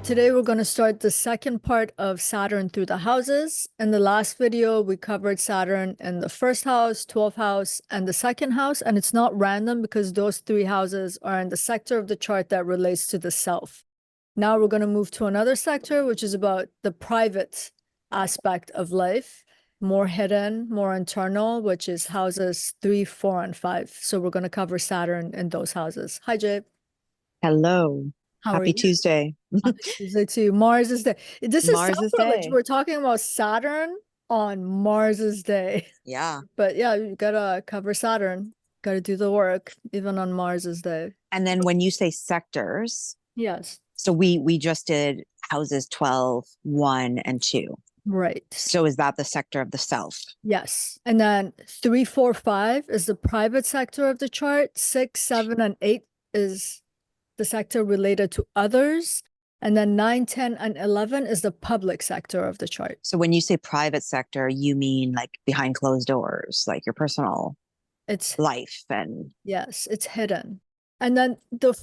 Today we're going to start the second part of Saturn through the houses. In the last video, we covered Saturn in the first house, 12th house, and the second house. And it's not random because those three houses are in the sector of the chart that relates to the self. Now we're going to move to another sector, which is about the private aspect of life, more hidden, more internal, which is houses 3, 4, and 5. So we're going to cover Saturn in those houses. Hi, Jay. Hello. How are Happy you? Tuesday. Happy Tuesday to you. Mars's Day. This is Mars's sacrilege. Day. We're talking about Saturn on Mars's Day. Yeah. But yeah, you gotta cover Saturn. Gotta do the work, even on Mars's Day. And then when you say sectors, Yes, so we just did houses 12, 1, and 2. right. So is that the sector of the self? Yes. And then 3, 4, 5 is the private sector of the chart. 6, 7, and 8 is the sector related to others. And then 9, 10, and 11 is the public sector of the chart. So when you say private sector, you mean like behind closed doors, like your personal It's life and Yes, it's hidden. And then the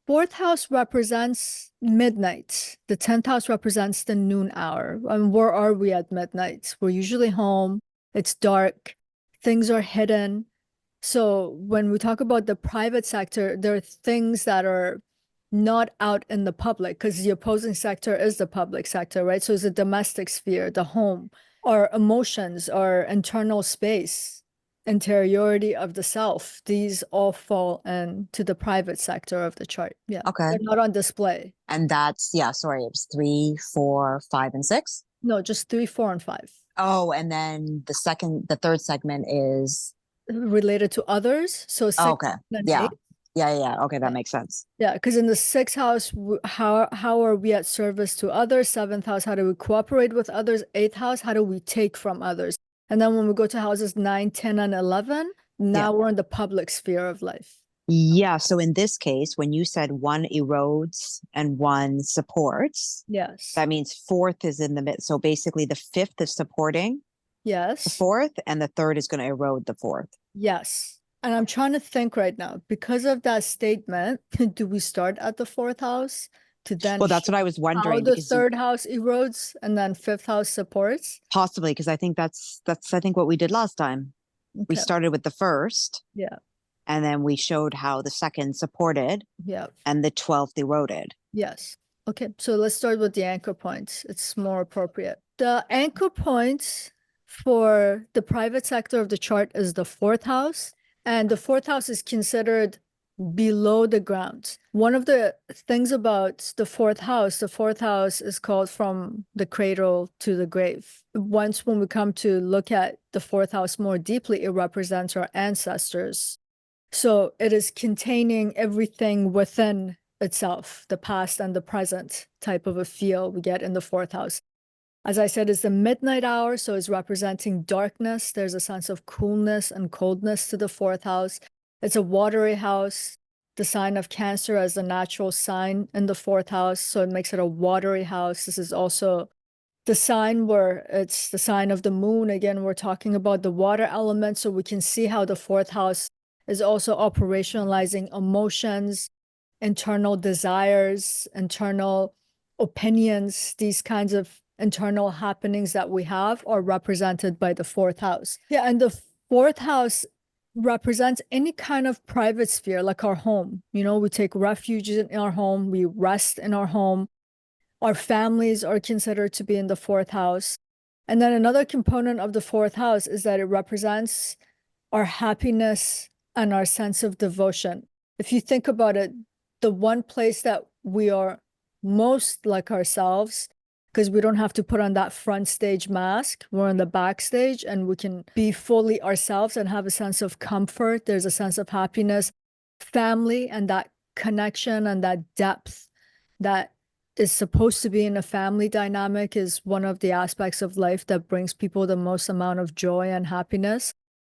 fourth house represents midnight. The 10th house represents the noon hour. And where are we at midnight? We're usually home. It's dark. Things are hidden. So when we talk about the private sector, there are things that are not out in the public because the opposing sector is the public sector, right? So it's the domestic sphere, the home, our emotions, our internal space, interiority of the self. These all fall into the private sector of the chart. Yeah. okay. They're not on display. And that's sorry, it was 3, 4, 5, and 6. No, just 3, 4, and 5. Oh, and then the third segment is Related to others. So 6 okay. and Yeah. 8. Yeah. Okay, that makes sense. Yeah, because in the sixth house, how are we at service to others? Seventh house, how do we cooperate with others? Eighth house, how do we take from others? And then when we go to houses 9, 10, and 11, Yeah. now we're in the public sphere of life. Yeah. So in this case, when you said 1 erodes and 1 supports, Yes. that means fourth is in the mid. So basically the fifth is supporting the Yes. fourth and the third is going to erode the fourth. Yes. And I'm trying to think right now, because of that statement, do we start at the fourth house to then Well, that's what I was how wondering the because third house erodes and then fifth house supports? possibly because I think that's I think what we did last time. We Okay. started with the first Yeah. and then we showed how the second supported Yeah. and the 12th eroded. Yes. Okay, so let's start with the anchor points. It's more appropriate. The anchor points for the private sector of the chart is the fourth house, and the fourth house is considered below the ground. One of the things about the fourth house is called from the cradle to the grave. Once when we come to look at the fourth house more deeply, it represents our ancestors. So it is containing everything within itself, the past and the present type of a feel we get in the fourth house. As I said, it's the midnight hour, so it's representing darkness. There's a sense of coolness and coldness to the fourth house. It's a watery house, the sign of Cancer as the natural sign in the fourth house, so it makes it a watery house. This is also the sign where it's the sign of the moon. Again, we're talking about the water element, so we can see how the fourth house is also operationalizing emotions, internal desires, internal opinions. These kinds of internal happenings that we have are represented by the fourth house. Yeah, and the fourth house represents any kind of private sphere, like our home. You know, we take refuge in our home, we rest in our home. Our families are considered to be in the fourth house. And then another component of the fourth house is that it represents our happiness and our sense of devotion. If you think about it, the one place that we are most like ourselves, because we don't have to put on that front stage mask, we're on the backstage and we can be fully ourselves and have a sense of comfort. There's a sense of happiness, family, and that connection and that depth that is supposed to be in a family dynamic is one of the aspects of life that brings people the most amount of joy and happiness.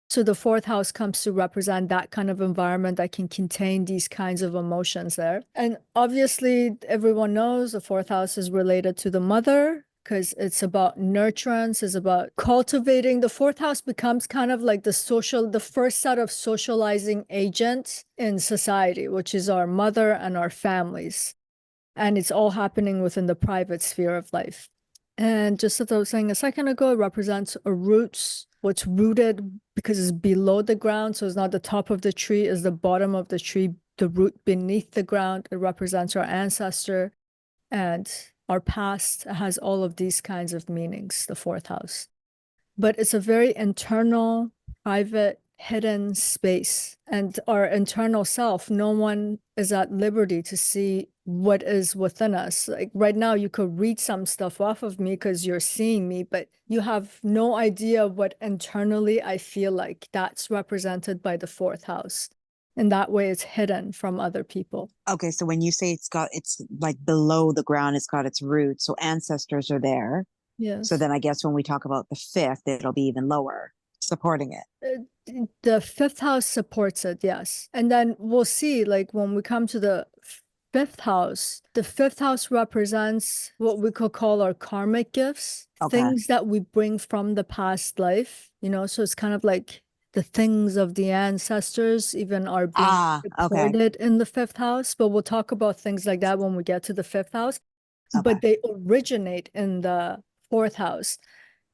So the fourth house comes to represent that kind of environment that can contain these kinds of emotions there. And obviously, everyone knows the fourth house is related to the mother because it's about nurturance, it's about cultivating. The fourth house becomes kind of like the first set of socializing agents in society, which is our mother and our families. And it's all happening within the private sphere of life. And just as I was saying a second ago, it represents a roots, what's rooted because it's below the ground. So it's not the top of the tree, it's the bottom of the tree, the root beneath the ground. It represents our ancestor and our past. It has all of these kinds of meanings, the fourth house. But it's a very internal, private, hidden space. And our internal self, no one is at liberty to see what is within us. Like right now, you could read some stuff off of me because you're seeing me, but you have no idea what internally I feel like. That's represented by the fourth house. And that way it's hidden from other people. Okay, so when you say it's like below the ground, it's got its roots, so ancestors are there. Yes. So then I guess when we talk about the fifth, it'll be even lower, supporting it. The fifth house supports it, yes. And then we'll see, like when we come to the fifth house, the fifth house represents what we could call our karmic gifts, Okay. things that we bring from the past life, you know, so it's kind of like the things of the ancestors even are being Okay. supported in the fifth house. But we'll talk about things like that when we get to the fifth house. Okay. But they originate in the fourth house.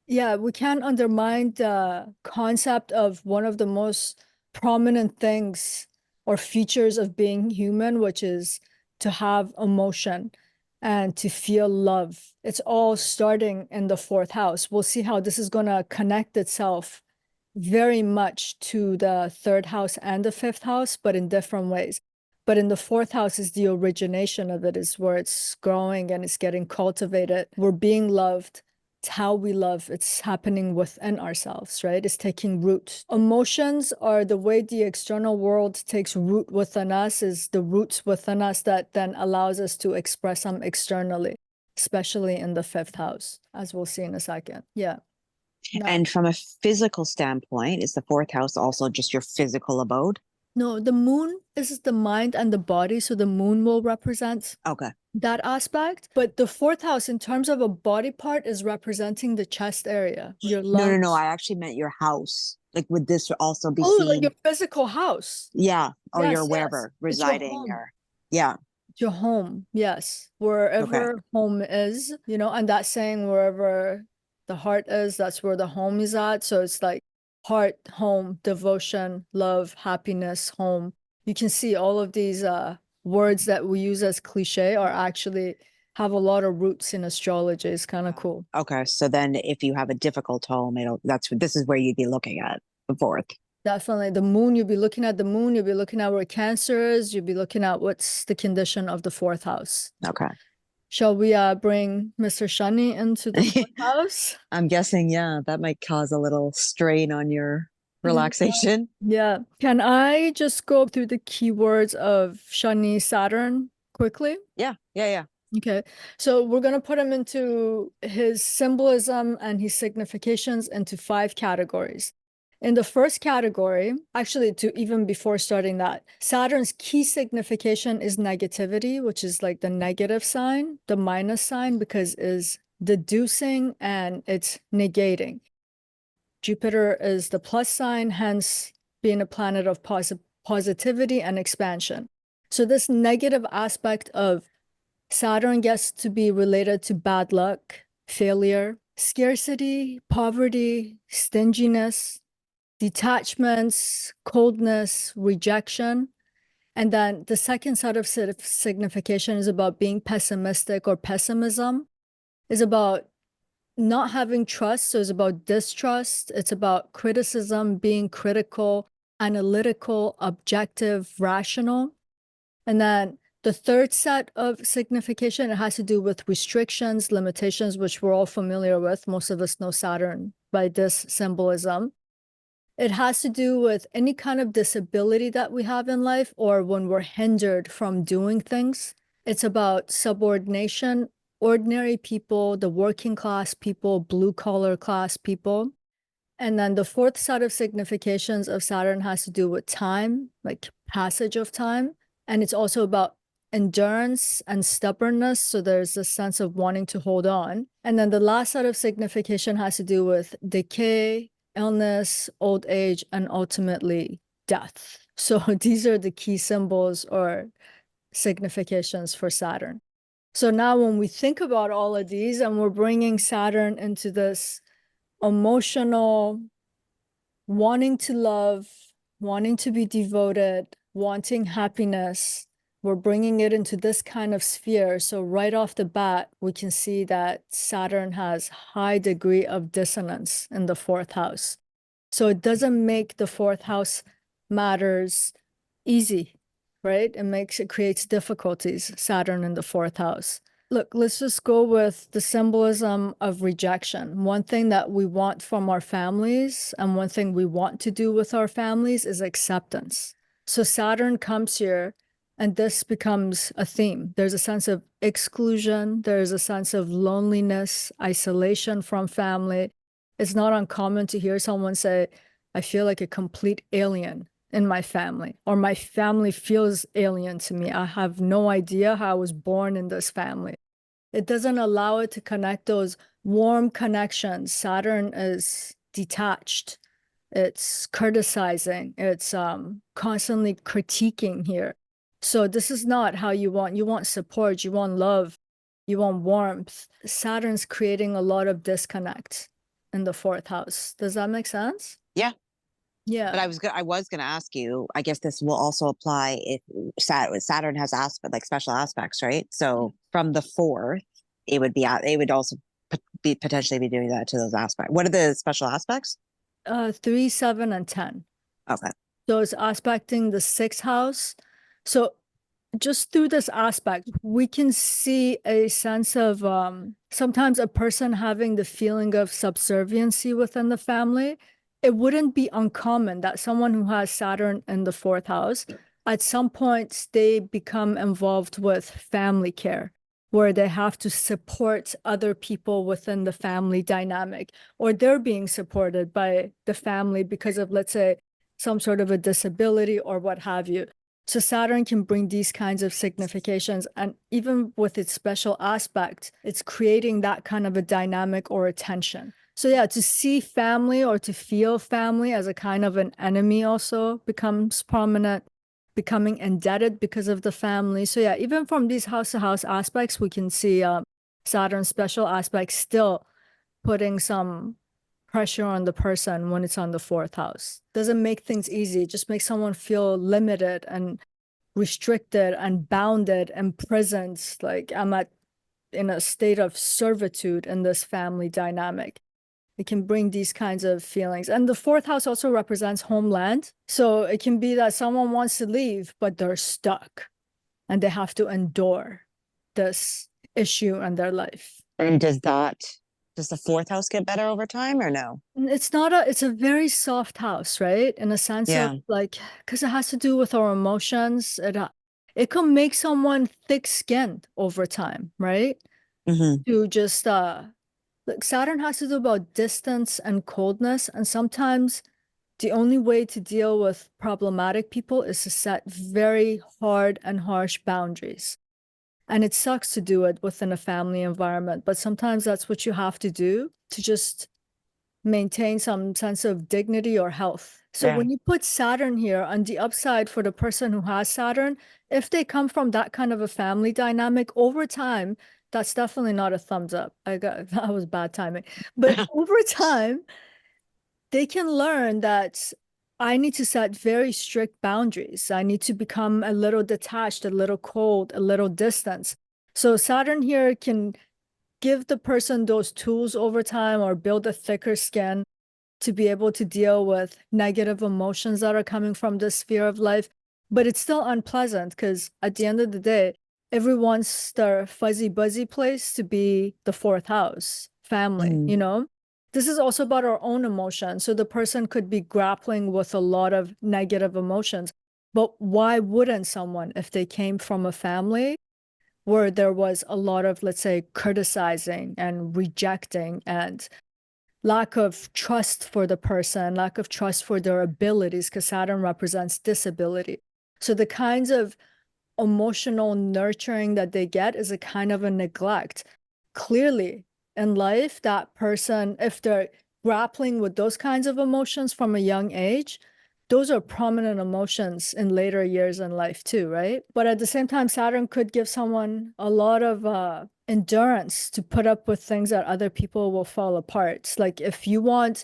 Yeah, we can't undermine the concept of one of the most prominent things or features of being human, which is to have emotion and to feel love. It's all starting in the fourth house. We'll see how this is going to connect itself very much to the third house and the fifth house, but in different ways. But in the fourth house is the origination of it, is where it's growing and it's getting cultivated. We're being loved. It's how we love. It's happening within ourselves, right? It's taking root. Emotions are the way the external world takes root within us, is the roots within us that then allows us to express them externally, especially in the fifth house, as we'll see in a second. Yeah. No. And from a physical standpoint, is the fourth house also just your physical abode? No, the moon is the mind and the body, so the moon will represent that aspect. But the fourth house, in terms of a body part, is representing the chest area, your lungs. No. I actually meant your house. Like, would this also be like seen? your physical house. Yeah, or Yes, your yes. wherever It's your residing, home. or yeah, It's your home. Yes, wherever home is, you know, and that's saying wherever the heart is, that's where the home is at. So it's like heart, home, devotion, love, happiness, home. You can see all of these words that we use as cliche are actually have a lot of roots in astrology. It's kind of cool. Okay, so then if you have a difficult home, this is where you'd be looking at the fourth. Definitely. The moon, you'll be looking at the moon, you'll be looking at where Cancer is, you'll be looking at what's the condition of the fourth house. Okay. Shall we bring Mr. Shani into the fourth house? I'm guessing, yeah, that might cause a little strain on your relaxation. Yeah. Can I just go through the keywords of Shani Saturn quickly? Yeah. Okay. So we're going to put him into his symbolism and his significations into 5 categories. In the first category, actually, to even before starting that, Saturn's key signification is negativity, which is like the negative sign, the minus sign, because is deducing and it's negating. Jupiter is the plus sign, hence being a planet of positivity and expansion. So this negative aspect of Saturn gets to be related to bad luck, failure, scarcity, poverty, stinginess, detachments, coldness, rejection. And then the second set of signification is about being pessimistic or pessimism, is about not having trust. So it's about distrust. It's about criticism, being critical, analytical, objective, rational. And then the third set of signification, it has to do with restrictions, limitations, which we're all familiar with. Most of us know Saturn by this symbolism. It has to do with any kind of disability that we have in life or when we're hindered from doing things. It's about subordination, ordinary people, the working class people, blue collar class people. And then the fourth set of significations of Saturn has to do with time, like passage of time. And it's also about endurance and stubbornness. So there's a sense of wanting to hold on. And then the last set of signification has to do with decay, illness, old age, and ultimately death. So these are the key symbols or significations for Saturn. So now when we think about all of these and we're bringing Saturn into this emotional, wanting to love, wanting to be devoted, wanting happiness, we're bringing it into this kind of sphere. So right off the bat, we can see that Saturn has high degree of dissonance in the fourth house. So it doesn't make the fourth house matters easy, right? It creates difficulties, Saturn in the fourth house. Look, let's just go with the symbolism of rejection. One thing that we want from our families and one thing we want to do with our families is acceptance. So Saturn comes here and this becomes a theme. There's a sense of exclusion. There's a sense of loneliness, isolation from family. It's not uncommon to hear someone say, I feel like a complete alien in my family, or my family feels alien to me. I have no idea how I was born in this family. It doesn't allow it to connect those warm connections. Saturn is detached. It's criticizing. It's constantly critiquing here. So this is not how you want. You want support. You want love. You want warmth. Saturn's creating a lot of disconnect in the fourth house. Does that make sense? Yeah. Yeah. But I was gonna ask you, I guess this will also apply if Saturn has aspect like special aspects, right? So from the fourth, it would also be potentially be doing that to those aspects. What are the special aspects? 3, 7, and 10. Okay. So it's aspecting the sixth house. So just through this aspect, we can see a sense of sometimes a person having the feeling of subserviency within the family. It wouldn't be uncommon that someone who has Saturn in the fourth house, at some point, they become involved with family care, where they have to support other people within the family dynamic, or they're being supported by the family because of, let's say, some sort of a disability or what have you. So Saturn can bring these kinds of significations, and even with its special aspect, it's creating that kind of a dynamic or a tension. So yeah, to see family or to feel family as a kind of an enemy also becomes prominent, becoming indebted because of the family. So yeah, even from these house-to-house aspects, we can see Saturn's special aspects still putting some pressure on the person when it's on the fourth house. Doesn't make things easy, just makes someone feel limited and restricted and bounded, imprisoned. Like I'm in a state of servitude in this family dynamic. It can bring these kinds of feelings. And the fourth house also represents homeland. So it can be that someone wants to leave, but they're stuck and they have to endure this issue in their life. And does the fourth house get better over time or no? It's not a, it's a very soft house, right? In a sense of Yeah. like, because it has to do with our emotions. It can make someone thick-skinned over time, right? Mm-hmm. To just like Saturn has to do about distance and coldness, and sometimes the only way to deal with problematic people is to set very hard and harsh boundaries. And it sucks to do it within a family environment, but sometimes that's what you have to do to just maintain some sense of dignity or health. So Yeah. when you put Saturn here on the upside for the person who has Saturn, if they come from that kind of a family dynamic over time, that's definitely not a thumbs up. That was bad timing. But over time, they can learn that I need to set very strict boundaries. I need to become a little detached, a little cold, a little distant. So Saturn here can give the person those tools over time or build a thicker skin to be able to deal with negative emotions that are coming from this sphere of life. But it's still unpleasant because at the end of the day, everyone wants their fuzzy buzzy place to be the fourth house, family, Mm-hmm. you know? This is also about our own emotions. So the person could be grappling with a lot of negative emotions. But why wouldn't someone, if they came from a family where there was a lot of, let's say, criticizing and rejecting and lack of trust for the person, lack of trust for their abilities, because Saturn represents disability. So the kinds of emotional nurturing that they get is a kind of a neglect. Clearly, in life, that person, if they're grappling with those kinds of emotions from a young age, those are prominent emotions in later years in life too, right? But at the same time, Saturn could give someone a lot of endurance to put up with things that other people will fall apart. Like if you want,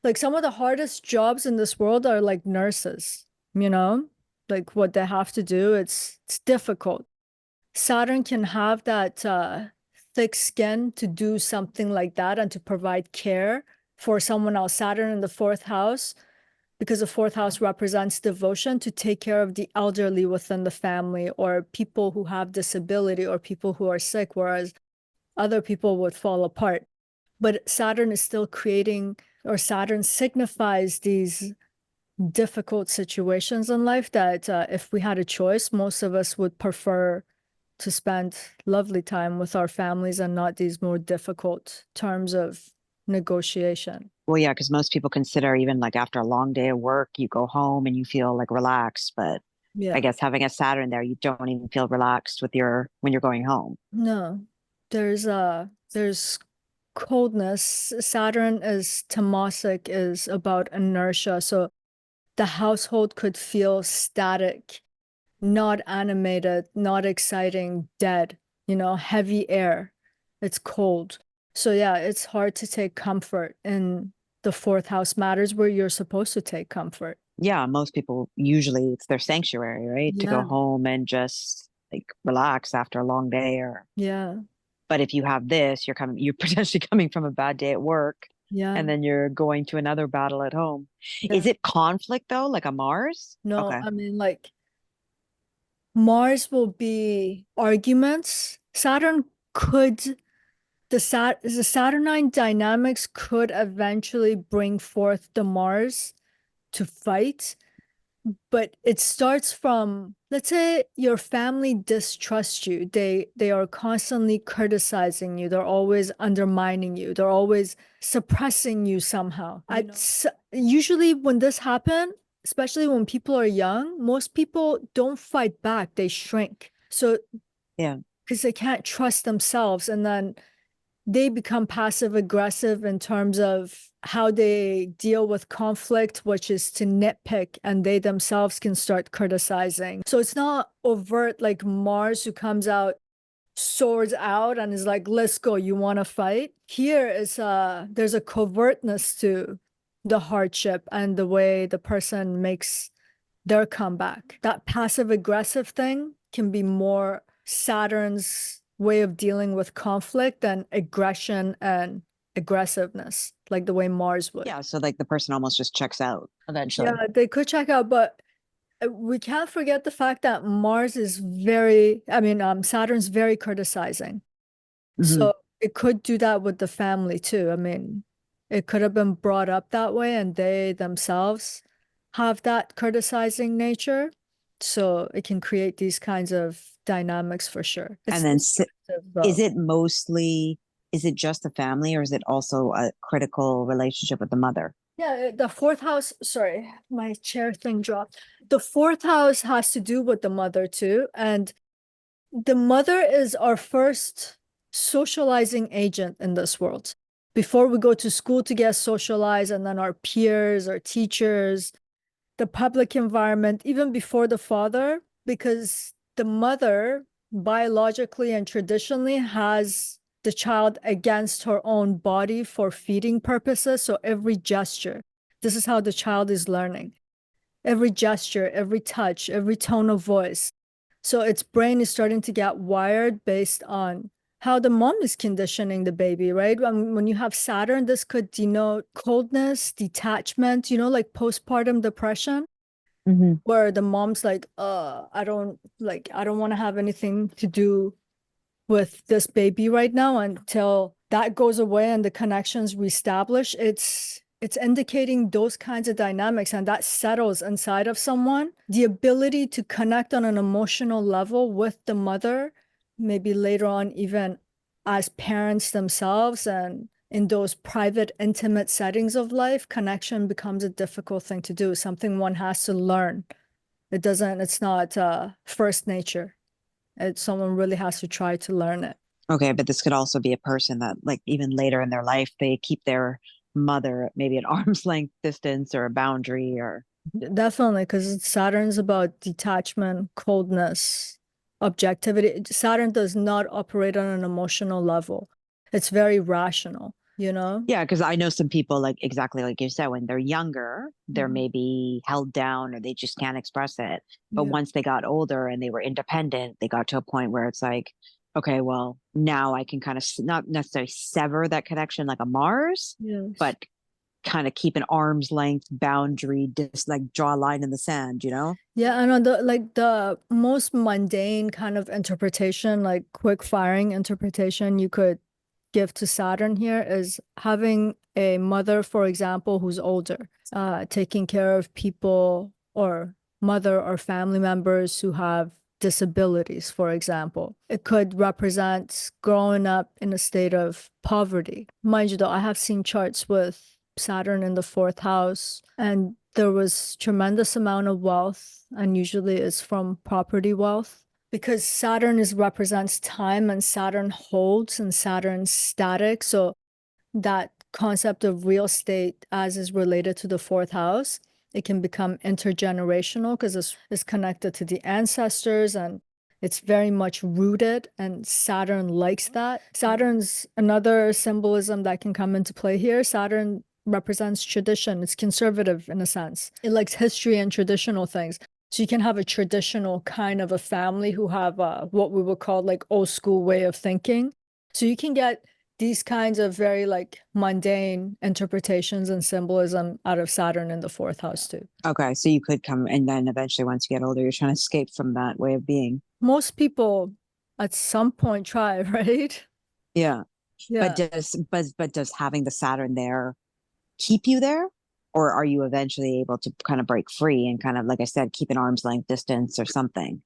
like some of the hardest jobs in this world are like nurses, you know? Like what they have to do, it's difficult. Saturn can have that thick skin to do something like that and to provide care for someone else. Saturn in the fourth house, because the fourth house represents devotion to take care of the elderly within the family or people who have disability or people who are sick, whereas other people would fall apart. But Saturn is still creating, or Saturn signifies these difficult situations in life that if we had a choice, most of us would prefer to spend lovely time with our families and not these more difficult terms of negotiation. Well, yeah, because most people consider even like after a long day of work, you go home and you feel like relaxed. But I Yeah. guess having a Saturn there, you don't even feel relaxed with your when you're going home. No, there's coldness. Saturn is tamasic, is about inertia. So the household could feel static, not animated, not exciting, dead, heavy air. It's cold. So yeah, it's hard to take comfort in the fourth house matters where you're supposed to take comfort. Yeah, most people usually it's their sanctuary, right? To go Yeah, home and just like relax after a long day or yeah, but if you have this, you're potentially coming from a bad day at work yeah, and then you're going to another battle at home. yeah. Is it conflict though, like a Mars? No, Okay. I mean like Mars will be arguments. Saturn could the Saturnine dynamics could eventually bring forth the Mars to fight, but it starts from, let's say your family distrusts you. They are constantly criticizing you. They're always undermining you. They're always suppressing you somehow. Usually when this happens, especially when people are young, most people don't fight back. They shrink. So Yeah. because they can't trust themselves, and then they become passive aggressive in terms of how they deal with conflict, which is to nitpick, and they themselves can start criticizing. So it's not overt like Mars who comes out, swords out, and is like, let's go, you want to fight? Here is there's a covertness to the hardship and the way the person makes their comeback. That passive aggressive thing can be more Saturn's way of dealing with conflict than aggression and aggressiveness, like the way Mars would. Yeah, so like the person almost just checks out eventually. Yeah, they could check out, but we can't forget the fact that Mars is very, I mean, Saturn's very criticizing. Hmm. So it could do that with the family too. I mean, it could have been brought up that way and they themselves have that criticizing nature. So it can create these kinds of dynamics for sure. And It's then destructive is though. it mostly is it just the family or is it also a critical relationship with the mother? Yeah, the fourth house, sorry, my chair thing dropped. The fourth house has to do with the mother too. And the mother is our first socializing agent in this world. Before we go to school to get socialized, and then our peers, our teachers, the public environment, even before the father, because the mother biologically and traditionally has the child against her own body for feeding purposes. So every gesture, this is how the child is learning. Every gesture, every touch, every tone of voice. So its brain is starting to get wired based on how the mom is conditioning the baby, right? When you have Saturn, this could denote coldness, detachment, like postpartum depression, Hmm. where the mom's like, I don't want to have anything to do with this baby right now until that goes away and the connections reestablish. It's indicating those kinds of dynamics, and that settles inside of someone. The ability to connect on an emotional level with the mother, maybe later on, even as parents themselves, and in those private, intimate settings of life, connection becomes a difficult thing to do, something one has to learn. It's not first nature. Someone really has to try to learn it. Okay, but this could also be a person that like even later in their life they keep their mother maybe at arm's length distance or a boundary or Definitely, because Saturn's about detachment, coldness, objectivity. Saturn does not operate on an emotional level. It's very rational, you know? Yeah, because I know some people, like exactly like you said, when they're younger, they're Mhm. maybe held down or they just can't express it. But Yeah. once they got older and they were independent, they got to a point where it's like, okay, well, now I can kind of not necessarily sever that connection like a Mars, Yes. but kind of keep an arm's length boundary, just like draw a line in the sand, you know? Yeah, and on the most mundane kind of interpretation, like quick firing interpretation you could give to Saturn here is having a mother, for example, who's older, taking care of people or mother or family members who have disabilities, for example. It could represent growing up in a state of poverty. Mind you, though, I have seen charts with Saturn in the fourth house, and there was tremendous amount of wealth, and usually it's from property wealth because Saturn is represents time and Saturn holds and Saturn's static. So that concept of real estate as is related to the fourth house, it can become intergenerational because it's connected to the ancestors and it's very much rooted and Saturn likes that. Saturn's another symbolism that can come into play here. Saturn represents tradition. It's conservative in a sense. It likes history and traditional things. So you can have a traditional kind of a family who have what we would call like old school way of thinking. So you can get these kinds of very like mundane interpretations and symbolism out of Saturn in the fourth house too. Okay, so you could come and then eventually once you get older, you're trying to escape from that way of being. Most people at some point try, right? Yeah. Yeah. But does having the Saturn there keep you there? Or are you eventually able to kind of break free and kind of, like I said, keep an arm's length distance or something?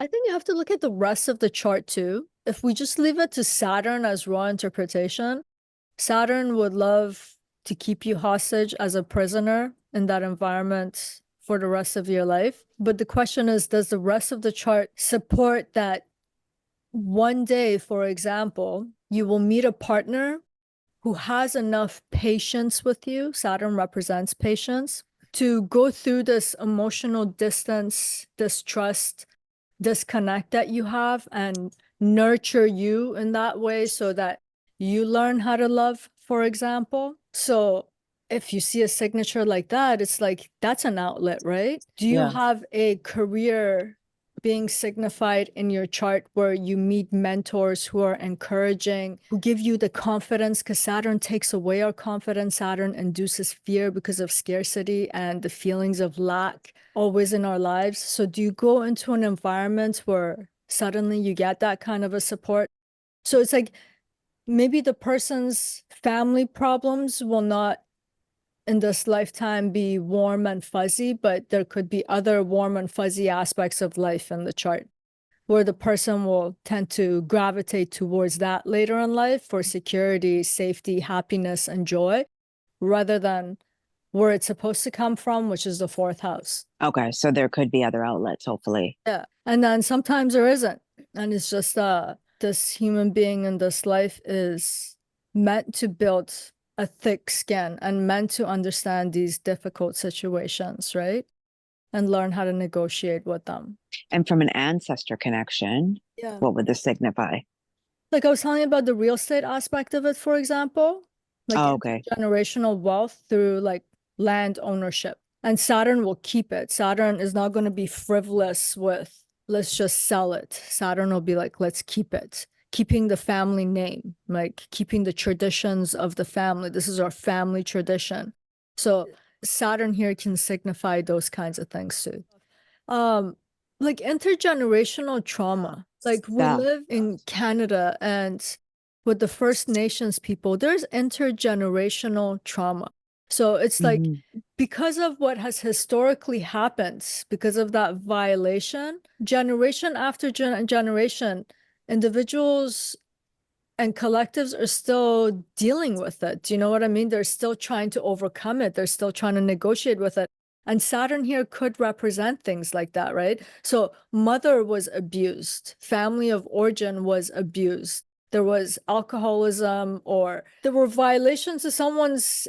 I think you have to look at the rest of the chart too. If we just leave it to Saturn as raw interpretation, Saturn would love to keep you hostage as a prisoner in that environment for the rest of your life. But the question is, does the rest of the chart support that one day, for example, you will meet a partner who has enough patience with you, Saturn represents patience, to go through this emotional distance, distrust, disconnect that you have and nurture you in that way so that you learn how to love, for example. So if you see a signature like that, it's like that's an outlet, right? Do you Yeah. have a career being signified in your chart where you meet mentors who are encouraging, who give you the confidence? Because Saturn takes away our confidence. Saturn induces fear because of scarcity and the feelings of lack always in our lives. So do you go into an environment where suddenly you get that kind of a support? So it's like maybe the person's family problems will not in this lifetime be warm and fuzzy, but there could be other warm and fuzzy aspects of life in the chart where the person will tend to gravitate towards that later in life for security, safety, happiness, and joy, rather than where it's supposed to come from, which is the fourth house. Okay, so there could be other outlets, hopefully. Yeah. And then sometimes there isn't. And it's just this human being in this life is meant to build a thick skin and meant to understand these difficult situations, right? And learn how to negotiate with them. And from an ancestor connection, Yeah. what would this signify? Like I was telling you about the real estate aspect of it, for example, like Oh, okay. intergenerational wealth through like land ownership. And Saturn will keep it. Saturn is not going to be frivolous with, let's just sell it. Saturn will be like, let's keep it. Keeping the family name, like keeping the traditions of the family. This is our family tradition. So Saturn here can signify those kinds of things too. Um, like intergenerational trauma. Like we That. live in Canada and with the First Nations people, there's intergenerational trauma. So it's like Mhm. because of what has historically happened, because of that violation, generation after generation, individuals and collectives are still dealing with it. Do you know what I mean? They're still trying to overcome it. They're still trying to negotiate with it. And Saturn here could represent things like that, right? So mother was abused, family of origin was abused. There was alcoholism or there were violations of someone's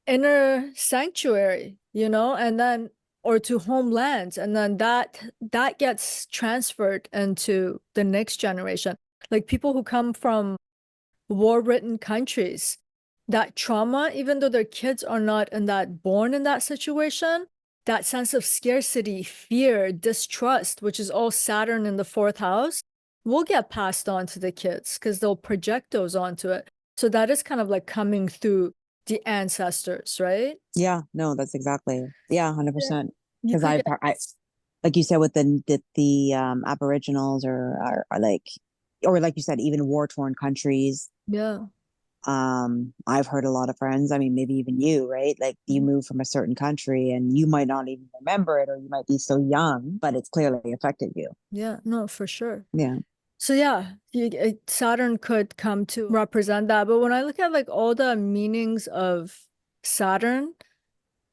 inner sanctuary, you know? And then or to homelands, and then that gets transferred into the next generation. Like people who come from war-ridden countries, that trauma, even though their kids are not born in that situation, that sense of scarcity, fear, distrust, which is all Saturn in the fourth house, will get passed on to the kids because they'll project those onto it. So that is kind of like coming through the ancestors, right? Yeah, no, that's exactly. Yeah, 100%. You Because could I, like you said, with the Aboriginals are like, or like you said, even war-torn countries. yeah. I've heard a lot of friends, I mean, maybe even you, right? Like you move from a certain country and you might not even remember it, or you might be so young, but it's clearly affected you. Yeah, no, for sure. Yeah. So yeah, Saturn could come to represent that. But when I look at like all the meanings of Saturn,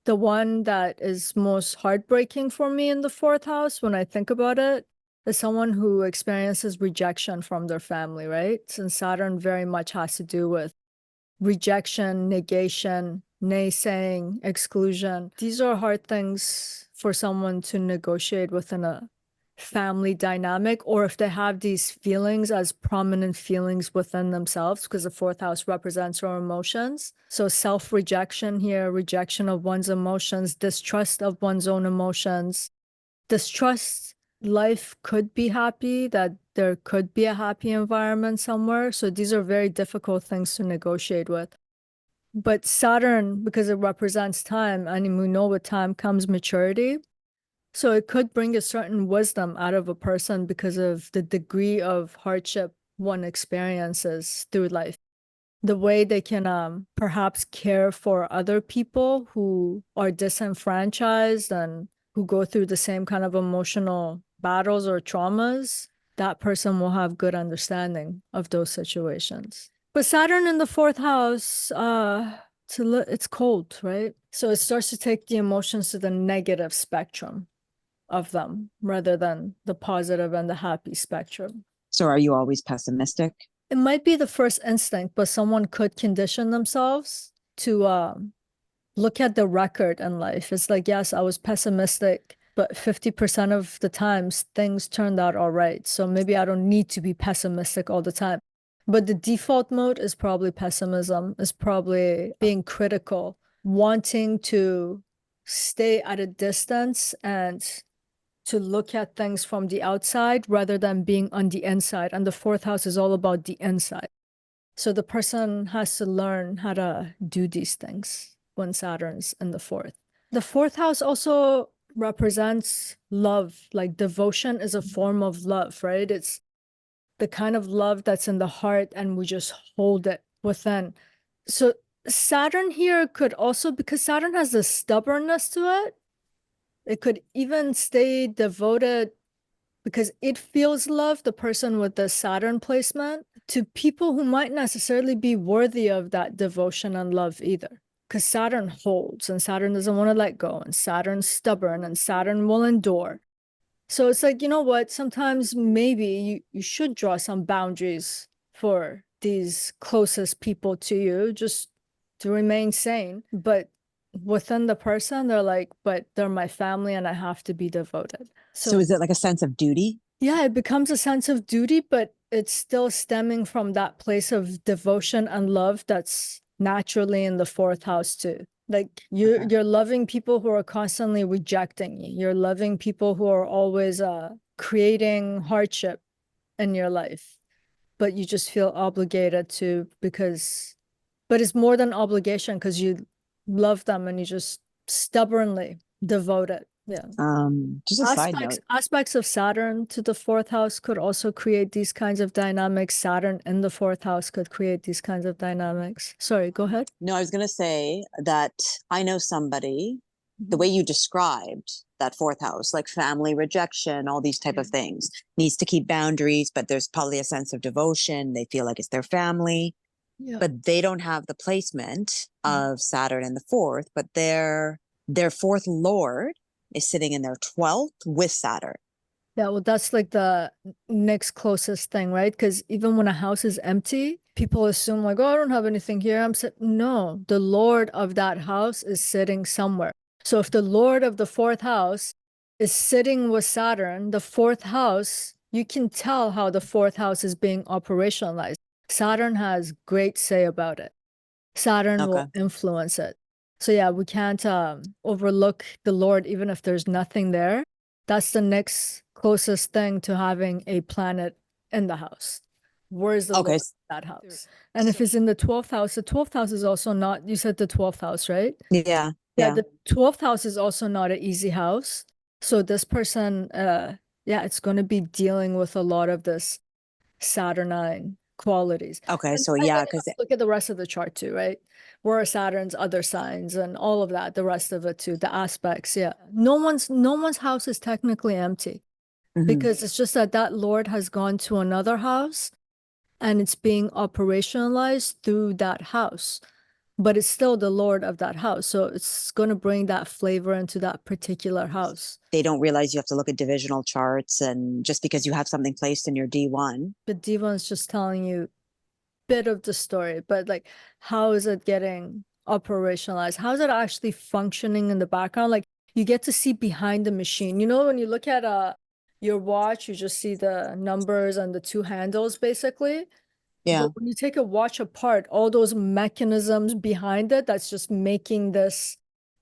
the one that is most heartbreaking for me in the fourth house, when I think about it, is someone who experiences rejection from their family, right? Since Saturn very much has to do with rejection, negation, naysaying, exclusion. These are hard things for someone to negotiate within a family dynamic, or if they have these feelings as prominent feelings within themselves, because the fourth house represents our emotions. So self-rejection here, rejection of one's emotions, distrust of one's own emotions, distrust life could be happy, that there could be a happy environment somewhere. So these are very difficult things to negotiate with. But Saturn, because it represents time, and we know with time comes maturity. So it could bring a certain wisdom out of a person because of the degree of hardship one experiences through life. The way they can perhaps care for other people who are disenfranchised and who go through the same kind of emotional battles or traumas, that person will have good understanding of those situations. But Saturn in the fourth house, it's cold, right? So it starts to take the emotions to the negative spectrum of them rather than the positive and the happy spectrum. So are you always pessimistic? It might be the first instinct, but someone could condition themselves to look at the record in life. It's like, yes, I was pessimistic, but 50% of the times things turned out all right. So maybe I don't need to be pessimistic all the time. But the default mode is probably pessimism, is probably being critical, wanting to stay at a distance and to look at things from the outside rather than being on the inside. And the fourth house is all about the inside. So the person has to learn how to do these things when Saturn's in the fourth. The fourth house also represents love. Like devotion is a form of love, right? It's the kind of love that's in the heart and we just hold it within. So Saturn here could also, because Saturn has this stubbornness to it, it could even stay devoted because it feels love, the person with the Saturn placement, to people who might necessarily be worthy of that devotion and love either. Because Saturn holds and Saturn doesn't want to let go, and Saturn's stubborn and Saturn will endure. So it's like, you know what? Sometimes maybe you should draw some boundaries for these closest people to you just to remain sane. But within the person, they're like, but they're my family and I have to be devoted. So is it like a sense of duty? Yeah, it becomes a sense of duty, but it's still stemming from that place of devotion and love that's naturally in the fourth house too. Like you're loving people who are constantly rejecting you. You're loving people who are always creating hardship in your life, but you just feel obligated to but it's more than obligation because you love them and you just stubbornly devote it. Yeah. Just a side note. Aspects of Saturn to the fourth house could also create these kinds of dynamics. Saturn in the fourth house could create these kinds of dynamics. Sorry, go ahead. No, I was going to say that I know somebody, the way you described that fourth house, like family rejection, all these type of things, needs to keep boundaries, but there's probably a sense of devotion. They feel like it's their family, Yeah. but they don't have the placement of Saturn in the fourth, but their fourth lord is sitting in their 12th with Saturn. Yeah, well, that's like the next closest thing, right? Because even when a house is empty, people assume like, oh, I don't have anything here. No, the lord of that house is sitting somewhere. So if the Lord of the fourth house is sitting with Saturn, the fourth house, you can tell how the fourth house is being operationalized. Saturn has great say about it. Saturn Okay. will influence it. So yeah, we can't overlook the Lord even if there's nothing there. That's the next closest thing to having a planet in the house. Where is the Okay. Lord in that house? And if it's in the 12th house, the 12th house is also not, you said the 12th house, right? Yeah. Yeah, the 12th house is also not an easy house. So this person, yeah, it's going to be dealing with a lot of this Saturnine qualities. Okay. And So then yeah, you because have to look at the rest of the chart too, right? Where are Saturn's other signs and all of that, the rest of it too, the aspects. Yeah. No one's house is technically empty because it's just that that Lord has gone to another house and it's being operationalized through that house. But it's still the Lord of that house. So it's going to bring that flavor into that particular house. they don't realize you have to look at divisional charts, and just because you have something placed in your D1. But Diva is just telling you bit of the story, but like, how is it getting operationalized? How is it actually functioning in the background? Like, you get to see behind the machine. You know, when you look at your watch, you just see the numbers and the two handles basically. Yeah. But when you take a watch apart, all those mechanisms behind it, that's just making this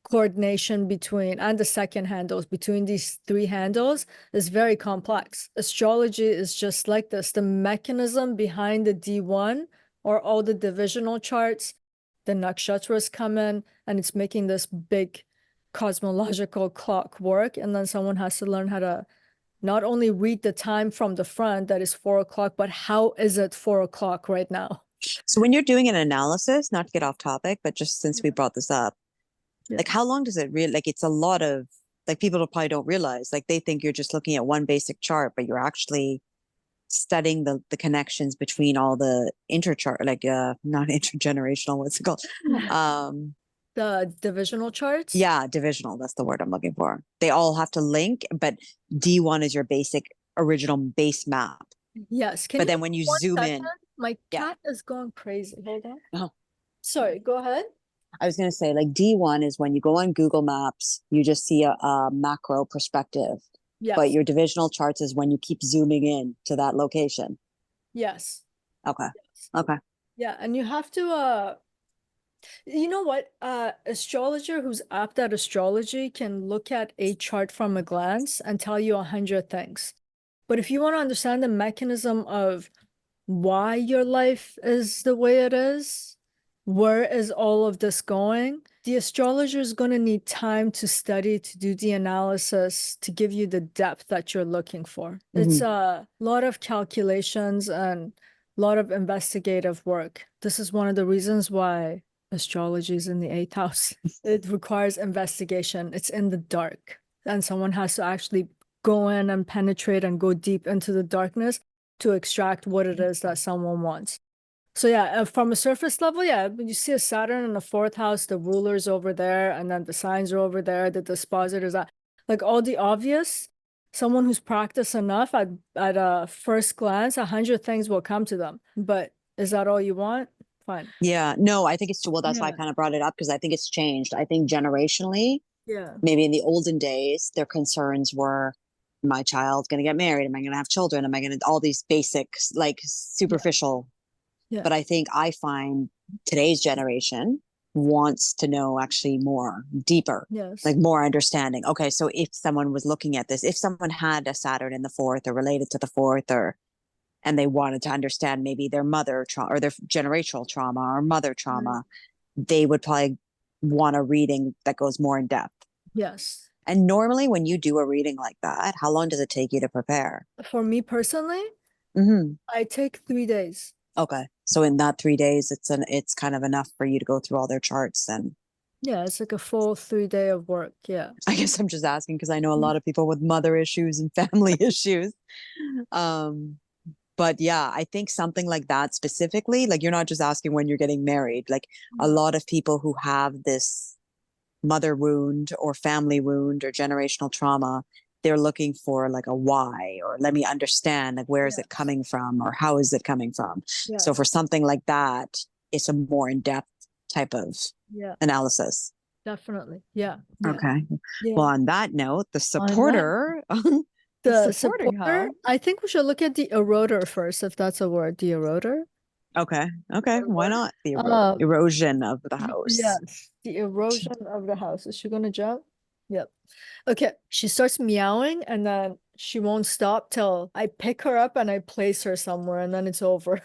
coordination between, and the second handles, between these three handles is very complex. Astrology is just like this. The mechanism behind the D1 or all the divisional charts, the nakshatras come in and it's making this big cosmological clock work. And then someone has to learn how to not only read the time from the front that is 4 o'clock, but how is it 4 o'clock right now? So when you're doing an analysis, not to get off topic, but just since we brought this up, Yeah. like how long does it really, like it's a lot of, like people probably don't realize, like they think you're just looking at one basic chart, but you're actually studying the connections between all the interchart, like not intergenerational, what's it called? The divisional charts? Yeah, divisional, that's the word I'm looking for. They all have to link, but D1 is your basic original base map. Yes. Can But you then when you one zoom second? in, My yeah. cat is going crazy. Hold on. Oh, Sorry, go ahead. I was going to say, like D1 is when you go on Google Maps, you just see a macro perspective. But Yes. your divisional charts is when you keep zooming in to that location. Yes. Okay. Yes. Okay. Yeah, and you have to you know what? Astrologer who's apt at astrology can look at a chart from a glance and tell you 100 things. But if you want to understand the mechanism of why your life is the way it is, where is all of this going, the astrologer is going to need time to study, to do the analysis, to give you the depth that you're looking for. It's a lot of calculations and a lot of investigative work. This is one of the reasons why astrology is in the eighth house. It requires investigation. It's in the dark, and someone has to actually go in and penetrate and go deep into the darkness to extract what it is that someone wants. So yeah, from a surface level, yeah, when you see a Saturn in the fourth house, the ruler's over there, and then the signs are over there, the dispositors are like all the obvious. Someone who's practiced enough at a first glance, 100 things will come to them. But is that all you want? Fine. Yeah. No, I think it's, well, that's why I Yeah. kind of brought it up, because I think it's changed. I think generationally, Yeah. maybe in the olden days, their concerns were, my child's going to get married. Am I going to have children? Am I going to, all these basics, like superficial. Yeah. But I find today's generation wants to know actually more deeper, Yes. like more understanding. Okay, so if someone was looking at this, if someone had a Saturn in the fourth or related to the fourth, or and they wanted to understand maybe their mother trauma or their generational trauma or mother trauma, they would probably want a reading that goes more in depth. Yes. And normally when you do a reading like that, how long does it take you to prepare? For me personally, I take 3 days. Okay. So in that 3 days, it's kind of enough for you to go through all their charts. And Yeah, it's like a full 3 day of work. Yeah. I guess I'm just asking because I know a lot of people with mother issues and family issues. But yeah, I think something like that specifically, like you're not just asking when you're getting married, like a lot of people who have this mother wound or family wound or generational trauma, they're looking for like a why, or let me understand, like where is it coming from, or how is it coming from? Yeah. So for something like that, it's a more in-depth type of Yeah. analysis. Definitely. Yeah. Yeah. Okay. Yeah. Well, on that note, the On that, supporter, the the supporting supporter, house. I think we should look at the eroder first, if that's a word. The eroder. Okay. Okay. Why Eroder. not the Um, erosion of the house? yes, the erosion of the house. Is she gonna jump? Yep. Okay. She starts meowing and then she won't stop till I pick her up and I place her somewhere and then it's over.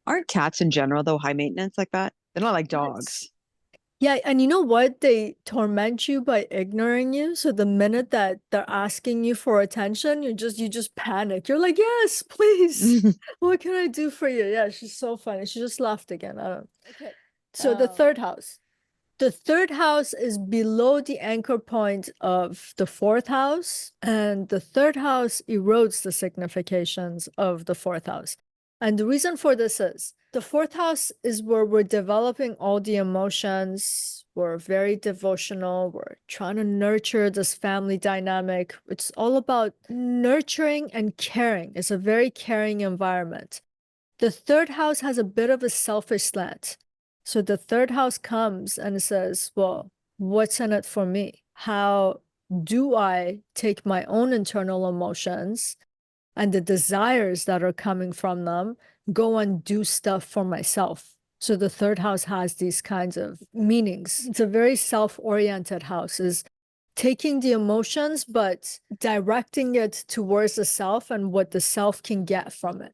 Aren't cats in general though high maintenance like that? They're not like Yes. dogs. Yeah, and you know what? They torment you by ignoring you. So the minute that they're asking you for attention, you just panic. You're like, yes, please. What can I do for you? Yeah, she's so funny. She just laughed again. I don't. Okay. So the third house. The third house is below the anchor point of the fourth house, and the third house erodes the significations of the fourth house. And the reason for this is the fourth house is where we're developing all the emotions. We're very devotional. We're trying to nurture this family dynamic. It's all about nurturing and caring. It's a very caring environment. The third house has a bit of a selfish slant. So the third house comes and says, well, what's in it for me? How do I take my own internal emotions and the desires that are coming from them, go and do stuff for myself? So the third house has these kinds of meanings. It's a very self-oriented house, is taking the emotions, but directing it towards the self and what the self can get from it.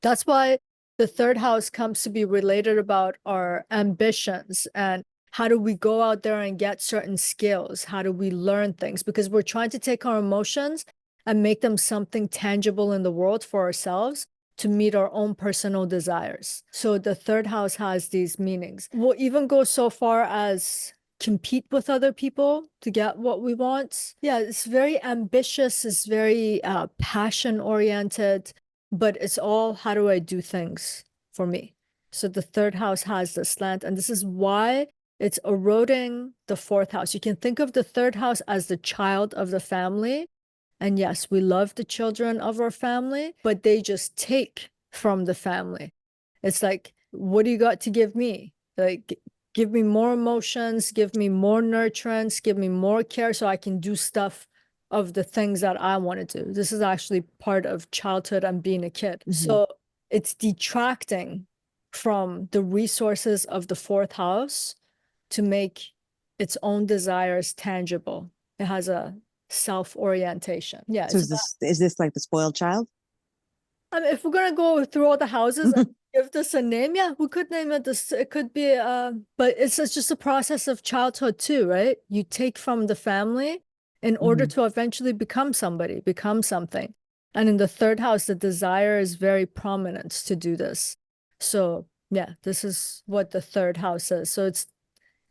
That's why the third house comes to be related about our ambitions and how do we go out there and get certain skills? How do we learn things? Because we're trying to take our emotions and make them something tangible in the world for ourselves to meet our own personal desires. So the third house has these meanings. We'll even go so far as compete with other people to get what we want. Yeah, it's very ambitious, it's very passion oriented, but it's all how do I do things for me? So the third house has the slant, and this is why it's eroding the fourth house. You can think of the third house as the child of the family. And yes, we love the children of our family, but they just take from the family. It's like, what do you got to give me? Like, give me more emotions, give me more nurturance, give me more care so I can do stuff of the things that I want to do. This is actually part of childhood and being a kid. So it's detracting from the resources of the fourth house to make its own desires tangible. It has a self-orientation. Yeah, So it's about, is this like the spoiled child? I mean, if we're gonna go through all the houses and give this a name, yeah, we could name it this. It could be, but it's just a process of childhood too, right? You take from the family in order to eventually become somebody, become something. And in the third house, the desire is very prominent to do this. So yeah, this is what the third house is. So it's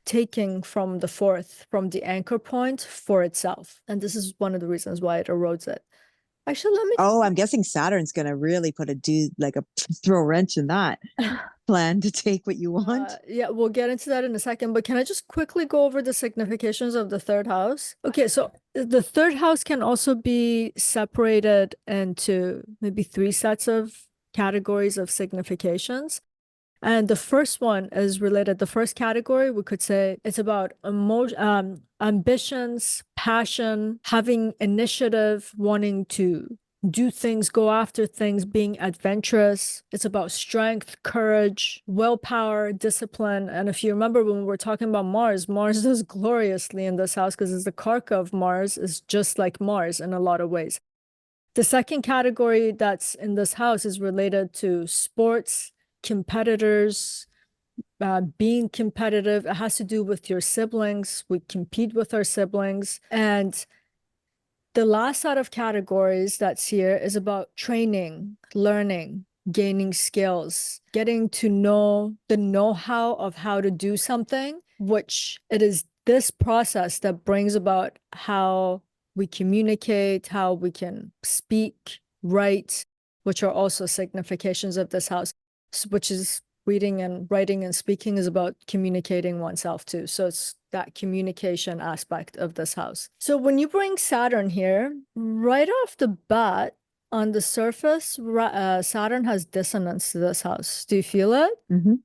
taking from the fourth, from the anchor point for itself. And this is one of the reasons why it erodes it. Actually, let me Oh, I'm guessing Saturn's gonna really put a like a throw a wrench in that plan to take what you want. yeah, we'll get into that in a second, but can I just quickly go over the significations of the third house? Okay, so the third house can also be separated into maybe three sets of categories of significations. And the first one is related. The first category, we could say it's about ambitions, passion, having initiative, wanting to do things, go after things, being adventurous. It's about strength, courage, willpower, discipline. And if you remember when we were talking about Mars, Mars does gloriously in this house because the karka of Mars is just like Mars in a lot of ways. The second category that's in this house is related to sports, competitors, being competitive. It has to do with your siblings. We compete with our siblings. And the last set of categories that's here is about training, learning, gaining skills, getting to know the know-how of how to do something, which it is this process that brings about how we communicate, how we can speak, write, which are also significations of this house, which is reading and writing and speaking is about communicating oneself too. So it's that communication aspect of this house. So when you bring Saturn here, right off the bat, on the surface, Saturn has dissonance to this house. Do you feel it?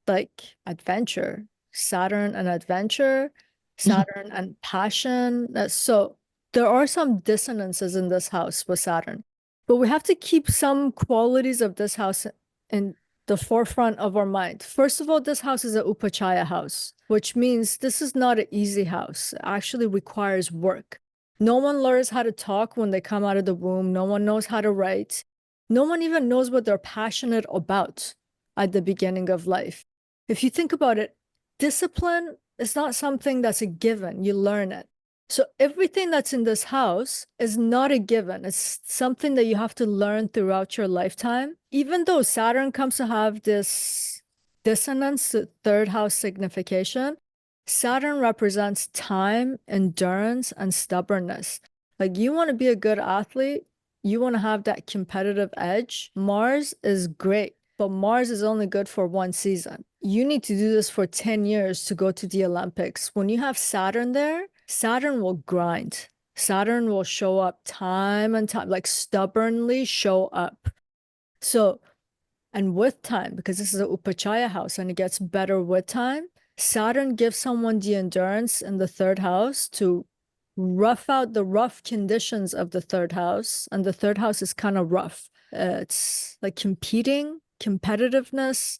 Like adventure, Saturn and adventure. Saturn and passion. So there are some dissonances in this house with Saturn, but we have to keep some qualities of this house in the forefront of our mind. First of all, this house is a upachaya house, which means this is not an easy house. It actually requires work. No one learns how to talk when they come out of the womb. No one knows how to write. No one even knows what they're passionate about at the beginning of life. If you think about it, discipline is not something that's a given. You learn it. So everything that's in this house is not a given. It's something that you have to learn throughout your lifetime. Even though Saturn comes to have this dissonance to third house signification, Saturn represents time, endurance, and stubbornness. Like you want to be a good athlete, you want to have that competitive edge. Mars is great, but Mars is only good for one season. You need to do this for 10 years to go to the Olympics. When you have Saturn there, Saturn will grind. Saturn will show up time and time, like stubbornly show up. So, and with time, because this is a Upachaya house and it gets better with time, Saturn gives someone the endurance in the third house to rough out the rough conditions of the third house. And the third house is kind of rough. It's like competing, competitiveness,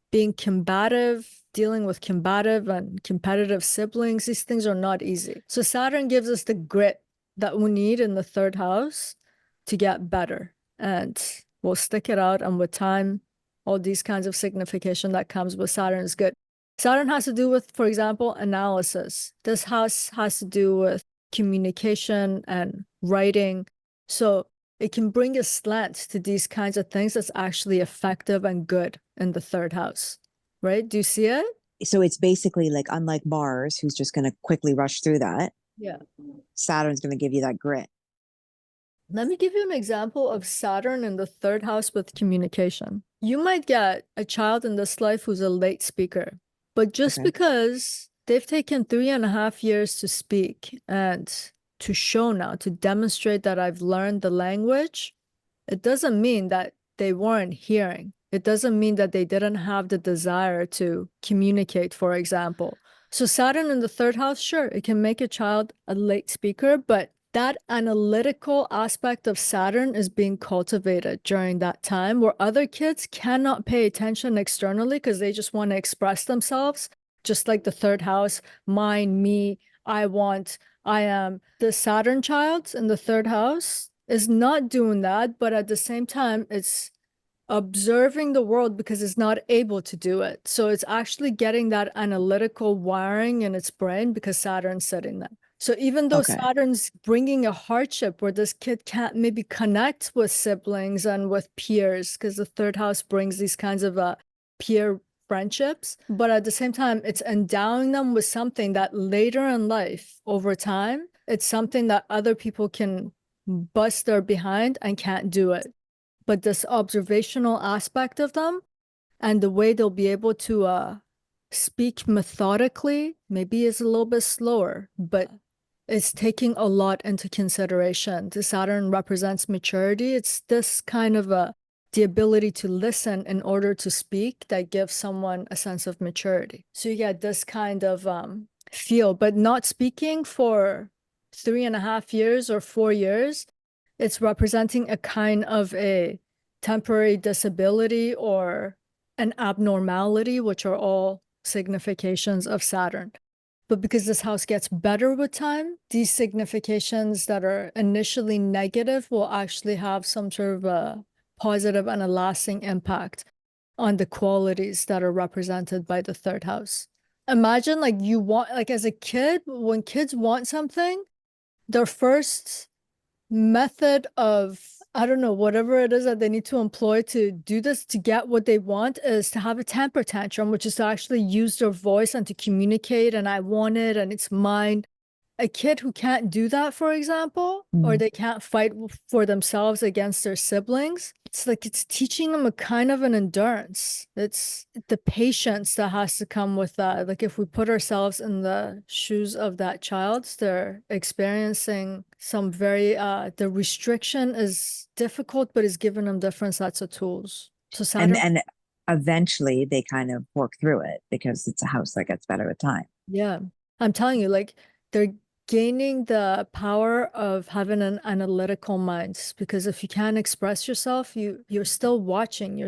being combative, dealing with combative and competitive siblings. These things are not easy. So Saturn gives us the grit that we need in the third house to get better. And we'll stick it out. And with time, all these kinds of signification that comes with Saturn is good. Saturn has to do with, for example, analysis. This house has to do with communication and writing. So it can bring a slant to these kinds of things that's actually effective and good in the third house, right? Do you see it? So it's basically like, unlike Mars, who's just going to quickly rush through that, Yeah. Saturn's going to give you that grit. Let me give you an example of Saturn in the third house with communication. You might get a child in this life who's a late speaker, but just Okay. because they've taken 3.5 years to speak and to show now, to demonstrate that I've learned the language, it doesn't mean that they weren't hearing. It doesn't mean that they didn't have the desire to communicate, for example. So Saturn in the third house, sure, it can make a child a late speaker, but that analytical aspect of Saturn is being cultivated during that time where other kids cannot pay attention externally because they just want to express themselves, just like the third house, mine, me, I want, I am. The Saturn child in the third house is not doing that, but at the same time, it's observing the world because it's not able to do it. So it's actually getting that analytical wiring in its brain because Saturn's sitting there. So even though Okay. Saturn's bringing a hardship where this kid can't maybe connect with siblings and with peers, because the third house brings these kinds of peer friendships, but at the same time, it's endowing them with something that later in life, over time, it's something that other people can bust their behind and can't do it. But this observational aspect of them and the way they'll be able to speak methodically maybe is a little bit slower, but it's taking a lot into consideration. The Saturn represents maturity. It's this kind of the ability to listen in order to speak that gives someone a sense of maturity. So you get this kind of feel, but not speaking for 3.5 years or 4 years. It's representing a kind of a temporary disability or an abnormality, which are all significations of Saturn. But because this house gets better with time, these significations that are initially negative will actually have some sort of a positive and a lasting impact on the qualities that are represented by the third house. Imagine like you want, like as a kid, when kids want something, their first method of, I don't know, whatever it is that they need to employ to do this, to get what they want, is to have a temper tantrum, which is to actually use their voice and to communicate, and I want it and it's mine. A kid who can't do that, for example, or they can't fight for themselves against their siblings, it's like it's teaching them a kind of an endurance. It's the patience that has to come with that. Like if we put ourselves in the shoes of that child, they're experiencing some very, the restriction is difficult, but is giving them different sets of tools. So Saturn, And eventually they kind of work through it because it's a house that gets better with time. yeah. I'm telling you, like they're gaining the power of having an analytical mind, because if you can't express yourself, you're still watching, you're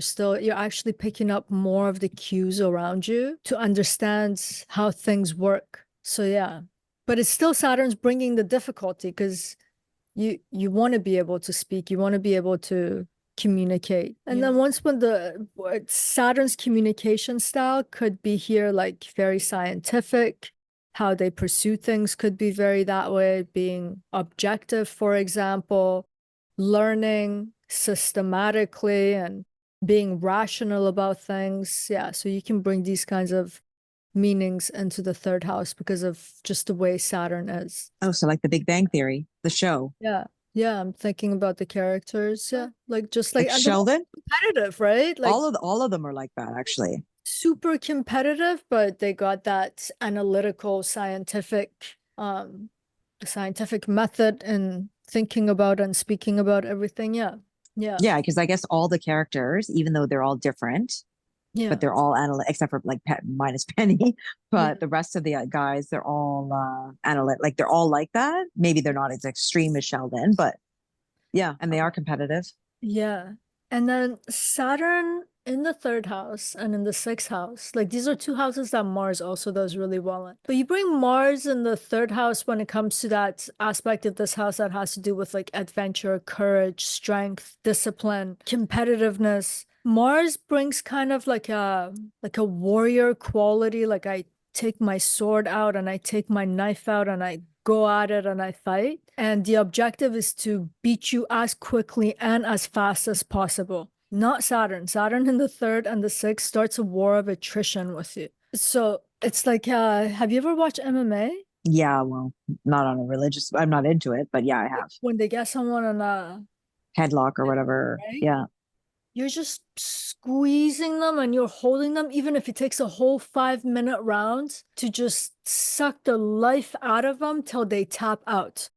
actually picking up more of the cues around you to understand how things work. So yeah, but it's still Saturn's bringing the difficulty, because you want to be able to speak, you want to be able to communicate. And then once when Saturn's communication style could be here like very scientific, how they pursue things could be very that way, being objective, for example, learning systematically and being rational about things. Yeah, so you can bring these kinds of meanings into the third house because of just the way Saturn is. Oh, so like the Big Bang Theory, the show. Yeah. Yeah, I'm thinking about the characters. Yeah. Like just Like and they're all Sheldon, competitive, right? Like all of them are like that actually. super competitive, but they got that analytical scientific method in thinking about and speaking about everything. Yeah. Yeah. Yeah, because I guess all the characters, even though they're all different, Yeah. but they're all analytic except for like minus Penny, Yeah. but the rest of the guys, they're all analytic. Like they're all like that. Maybe they're not as extreme as Sheldon, but yeah, and they are competitive. Yeah. And then Saturn in the third house and in the sixth house, like these are two houses that Mars also does really well in. But you bring Mars in the third house when it comes to that aspect of this house that has to do with like adventure, courage, strength, discipline, competitiveness. Mars brings kind of like a warrior quality, like I take my sword out and I take my knife out and I go at it and I fight. And the objective is to beat you as quickly and as fast as possible. Not Saturn. Saturn in the third and the sixth starts a war of attrition with you. So it's like, have you ever watched MMA? Yeah, well, not on a religious, I'm not into it, but yeah, I have. When they get someone on a Headlock or whatever. right? Yeah. You're just squeezing them and you're holding them, even if it takes a whole 5-minute round to just suck the life out of them till they tap out.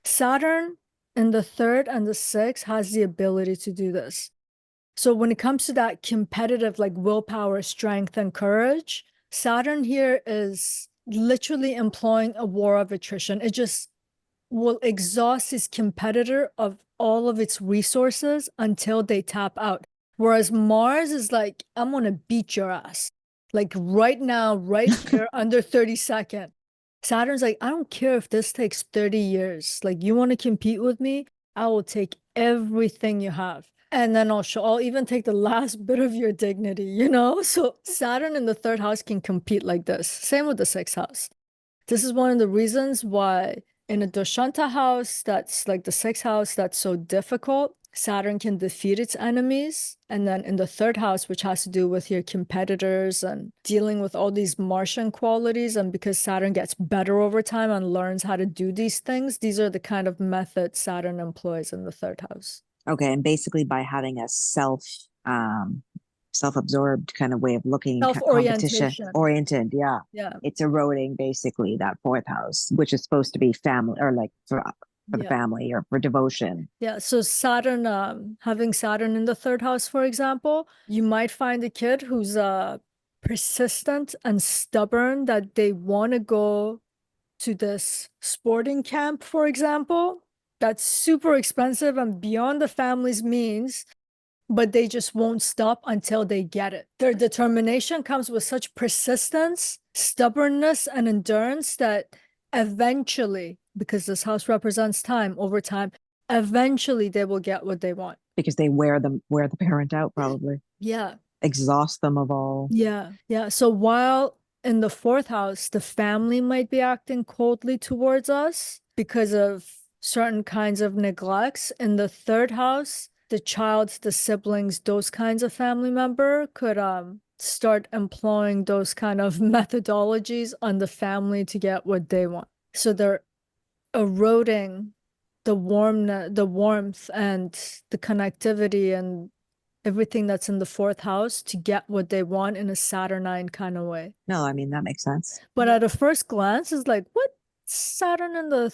Saturn in the third and the sixth has the ability to do this. So when it comes to that competitive, like willpower, strength, and courage, Saturn here is literally employing a war of attrition. It just will exhaust his competitor of all of its resources until they tap out. Whereas Mars is like, I'm gonna beat your ass. Like right now, right here, under 30 seconds. Saturn's like, I don't care if this takes 30 years. Like, you want to compete with me? I will take everything you have. And then I'll even take the last bit of your dignity, you know? So Saturn in the third house can compete like this. Same with the sixth house. This is one of the reasons why in a Dashanta house, that's like the sixth house, that's so difficult. Saturn can defeat its enemies. And then in the third house, which has to do with your competitors and dealing with all these Martian qualities, and because Saturn gets better over time and learns how to do these things, these are the kind of methods Saturn employs in the third house. Okay. And basically by having a self-absorbed kind of way of looking, competition Self-orientation. oriented, yeah, Yeah. it's eroding basically that fourth house, which is supposed to be family or like for the Yeah. family or for devotion. Yeah, so Saturn, having Saturn in the third house, for example, you might find a kid who's persistent and stubborn that they want to go to this sporting camp, for example, that's super expensive and beyond the family's means, but they just won't stop until they get it. Their determination comes with such persistence, stubbornness, and endurance that eventually, because this house represents time over time, eventually they will get what they want. Because they wear the parent out, probably Yeah. exhaust them of all. Yeah. Yeah. So while in the fourth house, the family might be acting coldly towards us because of certain kinds of neglects, in the third house, the child, the siblings, those kinds of family member could start employing those kind of methodologies on the family to get what they want. So they're eroding the warmth and the connectivity and everything that's in the fourth house to get what they want in a Saturnine kind of way. No, I mean that makes sense. But at a first glance, it's like, what? Saturn in the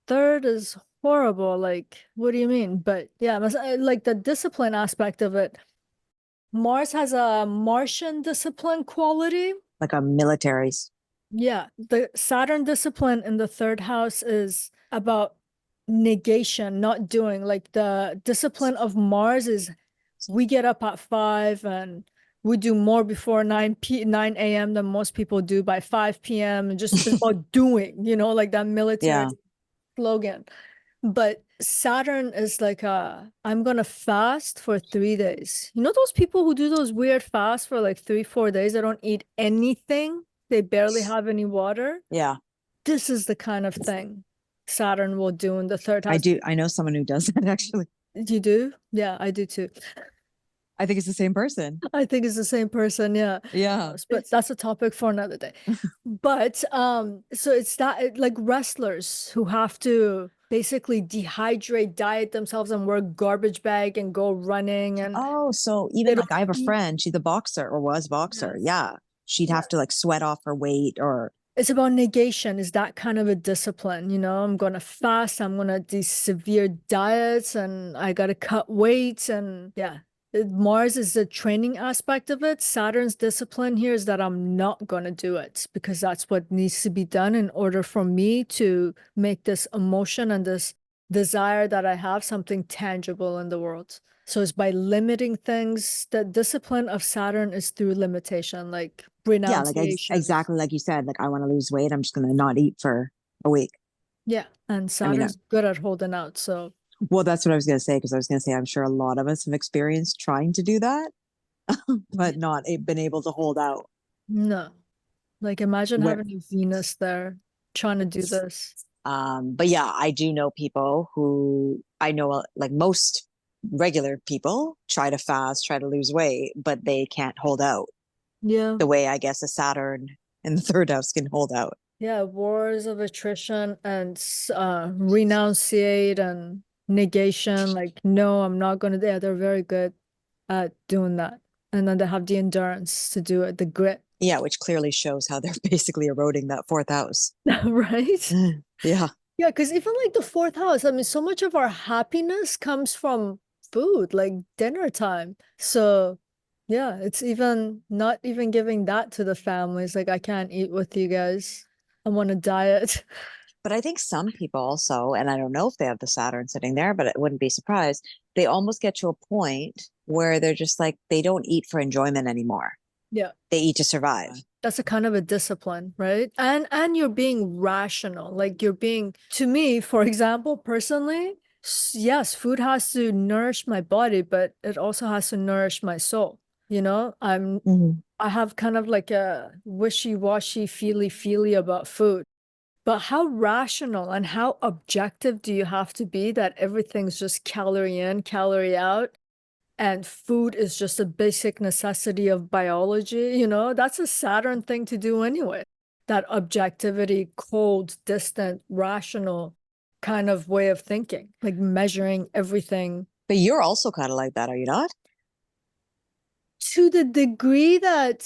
third is horrible. Like, what do you mean? But yeah, like the discipline aspect of it. Mars has a Martian discipline quality. Like a military Yeah, the Saturn discipline in the third house is about negation, not doing. Like the discipline of Mars is we get up at 5 and we do more before 9 a.m. than most people do by 5 p.m. and just it's about doing, like that military Yeah. slogan. But Saturn is like I'm gonna fast for 3 days. You know those people who do those weird fasts for like 3, 4 days? They don't eat anything. They barely have any water. Yeah. This is the kind of thing Saturn will do in the third I house. do. I know someone who does that actually. You do? Yeah, I do too. I think it's the same person. I think it's the same person, yeah. Yeah. But that's a topic for another day. But so it's like wrestlers who have to basically dehydrate, diet themselves and wear garbage bag and go running and Oh, so they even don't like I have a eat. friend, she's a boxer or was boxer. Yes. Yeah. She'd Yeah. have to like sweat off her weight or It's about negation, is that kind of a discipline, I'm gonna fast, I'm gonna do severe diets and I gotta cut weight and yeah. Mars is the training aspect of it. Saturn's discipline here is that I'm not gonna do it because that's what needs to be done in order for me to make this emotion and this desire that I have something tangible in the world. So it's by limiting things. The discipline of Saturn is through limitation, like yeah, like renunciation. exactly like you said, like I want to lose weight. I'm just gonna not eat for a week. Yeah, and I mean, Saturn's good at holding out. So well, that's what I was gonna say because I was gonna say I'm sure a lot of us have experienced trying to do that, but not been able to hold out. no, like imagine Where, having a Venus there trying to do this. but yeah, I do know people who I know like most regular people try to fast, try to lose weight, but they can't hold out Yeah. the way I guess a Saturn in the third house can hold out. Yeah, wars of attrition and renunciate and negation. Like, no, I'm not gonna. Yeah, they're very good at doing that. And then they have the endurance to do it, the grit, Yeah, which clearly shows how they're basically eroding that fourth house. right? Yeah. Yeah, because even like the fourth house, I mean, so much of our happiness comes from food, like dinner time. So yeah, it's even not even giving that to the families. Like, I can't eat with you guys. I'm on a diet. But I think some people also, and I don't know if they have the Saturn sitting there, but it wouldn't be surprised. They almost get to a point where they're just like, they don't eat for enjoyment anymore. Yeah. They eat to survive. That's a kind of a discipline, right? And you're being rational. Like you're being, to me, for example, personally, yes, food has to nourish my body, but it also has to nourish my soul. Mhm. I have kind of like a wishy-washy, feely about food. But how rational and how objective do you have to be that everything's just calorie in, calorie out? And food is just a basic necessity of biology, that's a Saturn thing to do anyway. That objectivity, cold, distant, rational kind of way of thinking, like measuring everything But you're also kind of like that, are you not? to the degree that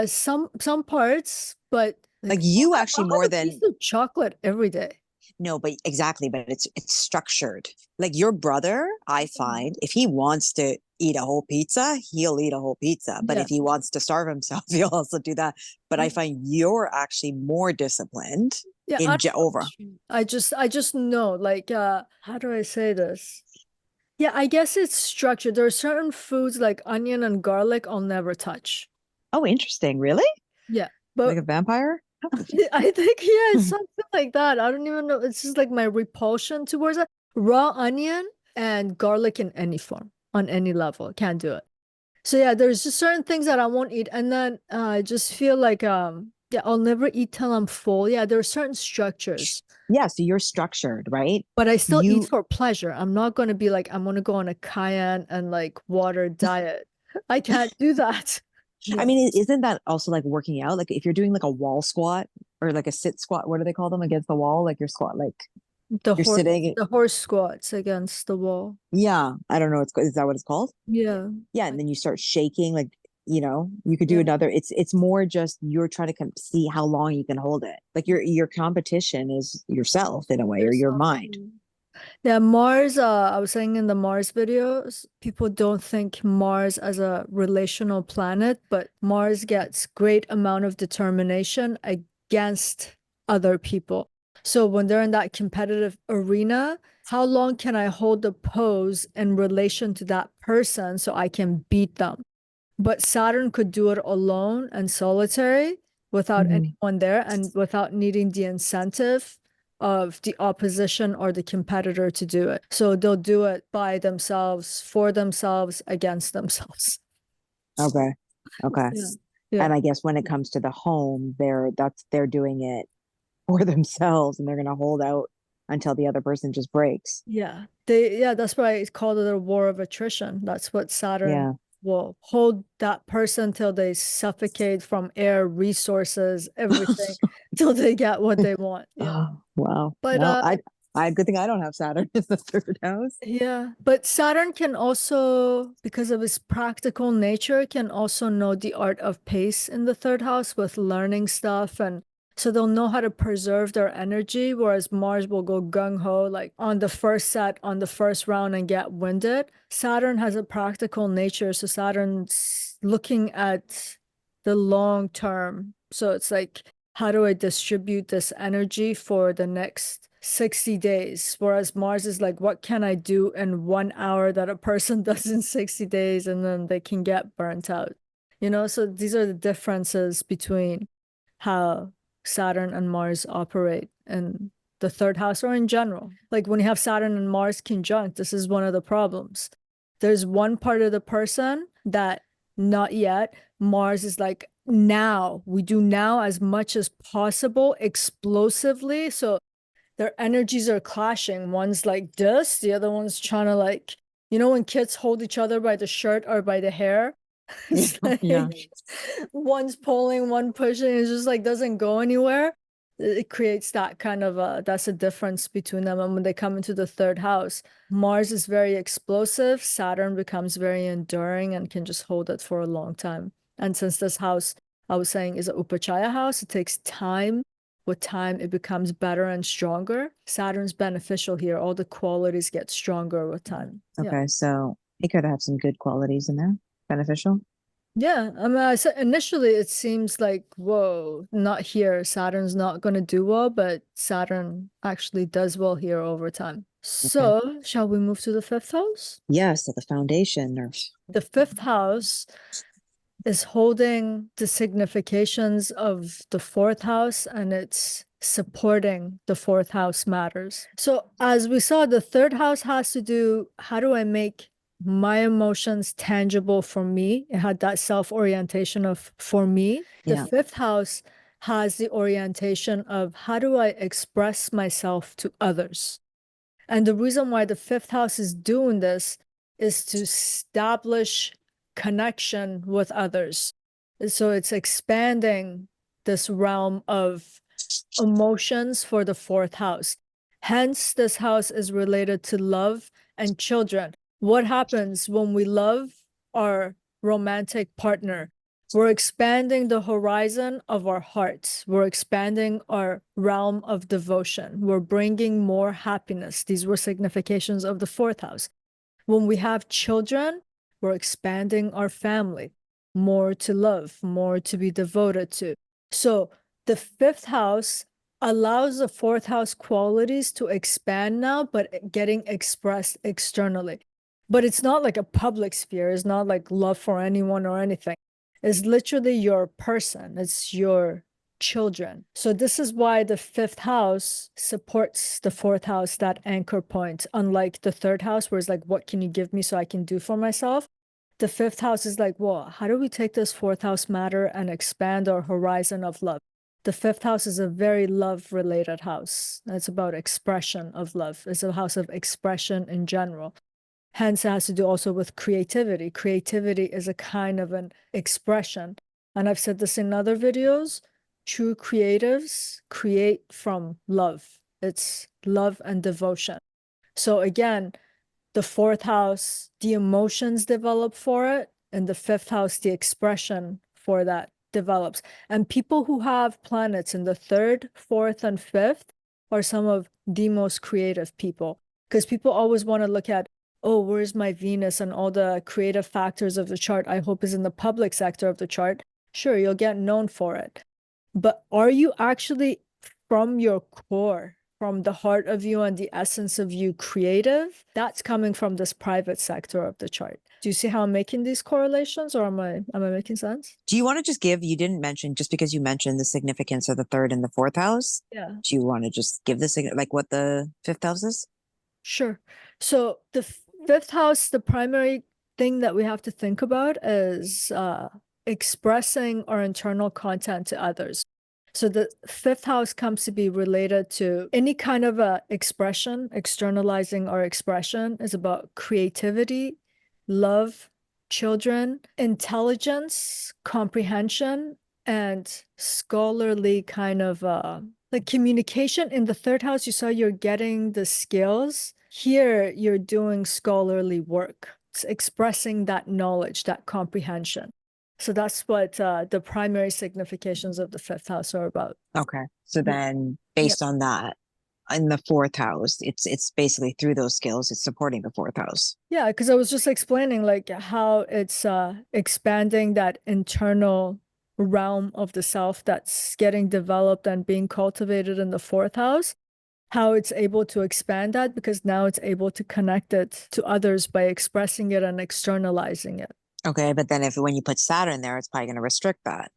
some parts, but Like like you I'll actually have more a piece than of chocolate every day. no, but exactly, but it's structured. Like your brother, I Mhm. find if he wants to eat a whole pizza, he'll eat a whole pizza. But Yeah. if he wants to starve himself, he'll also do that. But I find you're actually more disciplined Yeah, in over. I just know, like, how do I say this? Yeah, I guess it's structured. There are certain foods like onion and garlic I'll never touch. Oh, interesting. Really? Yeah, Like but a vampire? I think, yeah, it's something like that. I don't even know. It's just like my repulsion towards it. Raw onion and garlic in any form, on any level. Can't do it. So yeah, there's just certain things that I won't eat. And then I just feel like yeah, I'll never eat till I'm full. Yeah, there are certain structures. Yeah, so you're structured, right? But I still eat You, for pleasure. I'm not going to be like, I'm going to go on a cayenne and like water diet. I can't do that. I Yeah. mean, isn't that also like working out? Like if you're doing like a wall squat or like a sit squat, what do they call them against the wall? Like your squat, like The you're horse sitting. the horse squats against the wall. Yeah, I don't know. Is that what it's called? Yeah. Yeah, and then you start shaking. Like you could do Yeah. another. It's more just you're trying to see how long you can hold it. Like your competition is yourself in a way or your Yourself. mind. Mm. Yeah, Mars, I was saying in the Mars videos, people don't think Mars as a relational planet, but Mars gets great amount of determination against other people. So when they're in that competitive arena, how long can I hold the pose in relation to that person so I can beat them? But Saturn could do it alone and solitary without anyone there and without needing the incentive of the opposition or the competitor to do it. So they'll do it by themselves, for themselves, against themselves. Okay. Okay. Yeah. Yeah. And I guess when it comes to the home, they're doing it for themselves and they're gonna hold out until the other person just breaks. Yeah. That's why it's called it a war of attrition. That's what Saturn Yeah. will hold that person till they suffocate from air, resources, everything, till they get what they want. Yeah. Oh, wow. But Well, I good thing I don't have Saturn in the third house. yeah, but Saturn can also, because of its practical nature, can also know the art of pace in the third house with learning stuff. And so they'll know how to preserve their energy, whereas Mars will go gung ho, like on the first set, on the first round, and get winded. Saturn has a practical nature. So Saturn's looking at the long term. So it's like, how do I distribute this energy for the next 60 days? Whereas Mars is like, what can I do in 1 hour that a person does in 60 days and then they can get burnt out? So these are the differences between how Saturn and Mars operate in the third house or in general. Like when you have Saturn and Mars conjunct, this is one of the problems. There's one part of the person that not yet. Mars is like, now we do now as much as possible explosively. So their energies are clashing. One's like this, the other one's trying to like, when kids hold each other by the shirt or by the hair, it's like Yeah. one's pulling, one pushing, it just like doesn't go anywhere. It creates that kind of that's a difference between them. And when they come into the third house, Mars is very explosive, Saturn becomes very enduring and can just hold it for a long time. And since this house, I was saying, is a Upachaya house, it takes time. With time, it becomes better and stronger. Saturn's beneficial here. All the qualities get stronger with time. Yeah. Okay, so it could have some good qualities in there. Beneficial. Yeah, I mean, I said initially it seems like, whoa, not here. Saturn's not going to do well, but Saturn actually does well here over time. Okay. So, shall we move to the fifth house? Yeah, so the foundation or The fifth house is holding the significations of the fourth house and it's supporting the fourth house matters. So, as we saw, the third house has to do, how do I make my emotions tangible for me? It had that self-orientation of for me. The yeah. fifth house has the orientation of how do I express myself to others? And the reason why the fifth house is doing this is to establish connection with others. So it's expanding this realm of emotions for the fourth house. Hence, this house is related to love and children. What happens when we love our romantic partner? We're expanding the horizon of our hearts. We're expanding our realm of devotion. We're bringing more happiness. These were significations of the fourth house. When we have children, we're expanding our family, more to love, more to be devoted to. So the fifth house allows the fourth house qualities to expand now, but getting expressed externally. But it's not like a public sphere. It's not like love for anyone or anything. It's literally your person. It's your children. So this is why the fifth house supports the fourth house, that anchor point, unlike the third house, where it's like, what can you give me so I can do for myself? The fifth house is like, well, how do we take this fourth house matter and expand our horizon of love? The fifth house is a very love related house. It's about expression of love. It's a house of expression in general. Hence, it has to do also with creativity. Creativity is a kind of an expression. And I've said this in other videos. True creatives create from love. It's love and devotion. So again, the fourth house, the emotions develop for it, and the fifth house, the expression for that develops. And people who have planets in the third, fourth, and fifth are some of the most creative people. Because people always want to look at, oh, where's my Venus and all the creative factors of the chart I hope is in the public sector of the chart. Sure, you'll get known for it. But are you actually from your core, from the heart of you and the essence of you creative? That's coming from this private sector of the chart. Do you see how I'm making these correlations, or am I making sense? Do you want to just give, you didn't mention, just because you mentioned the significance of the third and the fourth house, Yeah. do you want to just give the like what the fifth house is? Sure. So the fifth house, the primary thing that we have to think about is expressing our internal content to others. So the fifth house comes to be related to any kind of expression, externalizing our expression is about creativity, love, children, intelligence, comprehension, and scholarly kind of like communication. In the third house, you saw you're getting the skills. Here, you're doing scholarly work. It's expressing that knowledge, that comprehension. So that's what the primary significations of the fifth house are about. Okay. So Yeah. then based on that, in the fourth house, it's basically through those skills, it's supporting the fourth house. Yeah, because I was just explaining like how it's expanding that internal realm of the self that's getting developed and being cultivated in the fourth house, how it's able to expand that because now it's able to connect it to others by expressing it and externalizing it. Okay, but then if when you put Saturn there, it's probably going to restrict that.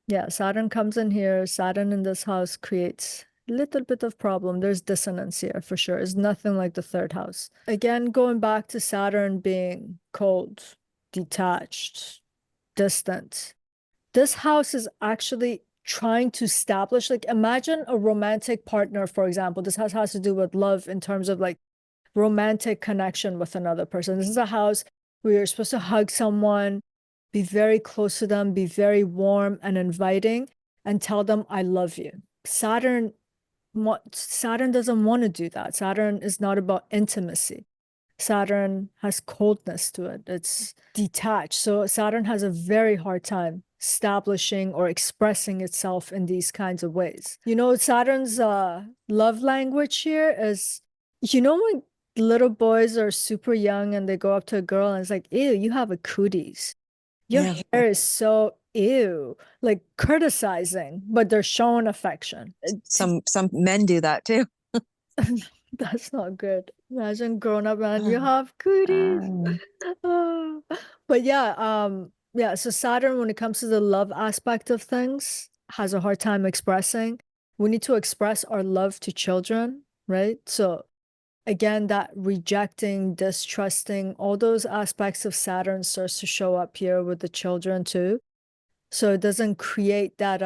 Yeah, Saturn comes in here. Saturn in this house creates a little bit of problem. There's dissonance here for sure. It's nothing like the third house. Again, going back to Saturn being cold, detached, distant. This house is actually trying to establish, like, imagine a romantic partner, for example. This house has to do with love in terms of like romantic connection with another person. This is a house where you're supposed to hug someone, be very close to them, be very warm and inviting, and tell them, I love you. Saturn doesn't want to do that. Saturn is not about intimacy. Saturn has coldness to it. It's detached. So Saturn has a very hard time establishing or expressing itself in these kinds of ways. You know, Saturn's love language here is, you know, when little boys are super young and they go up to a girl and it's like, ew, you have a cooties. Your Yeah. hair is so ew, like criticizing, but they're showing affection. Some men do that too. That's not good. Imagine growing up and you have cooties. Oh. But yeah, yeah, so Saturn, when it comes to the love aspect of things, has a hard time expressing. We need to express our love to children, right? So again, that rejecting, distrusting, all those aspects of Saturn starts to show up here with the children too. So it doesn't create that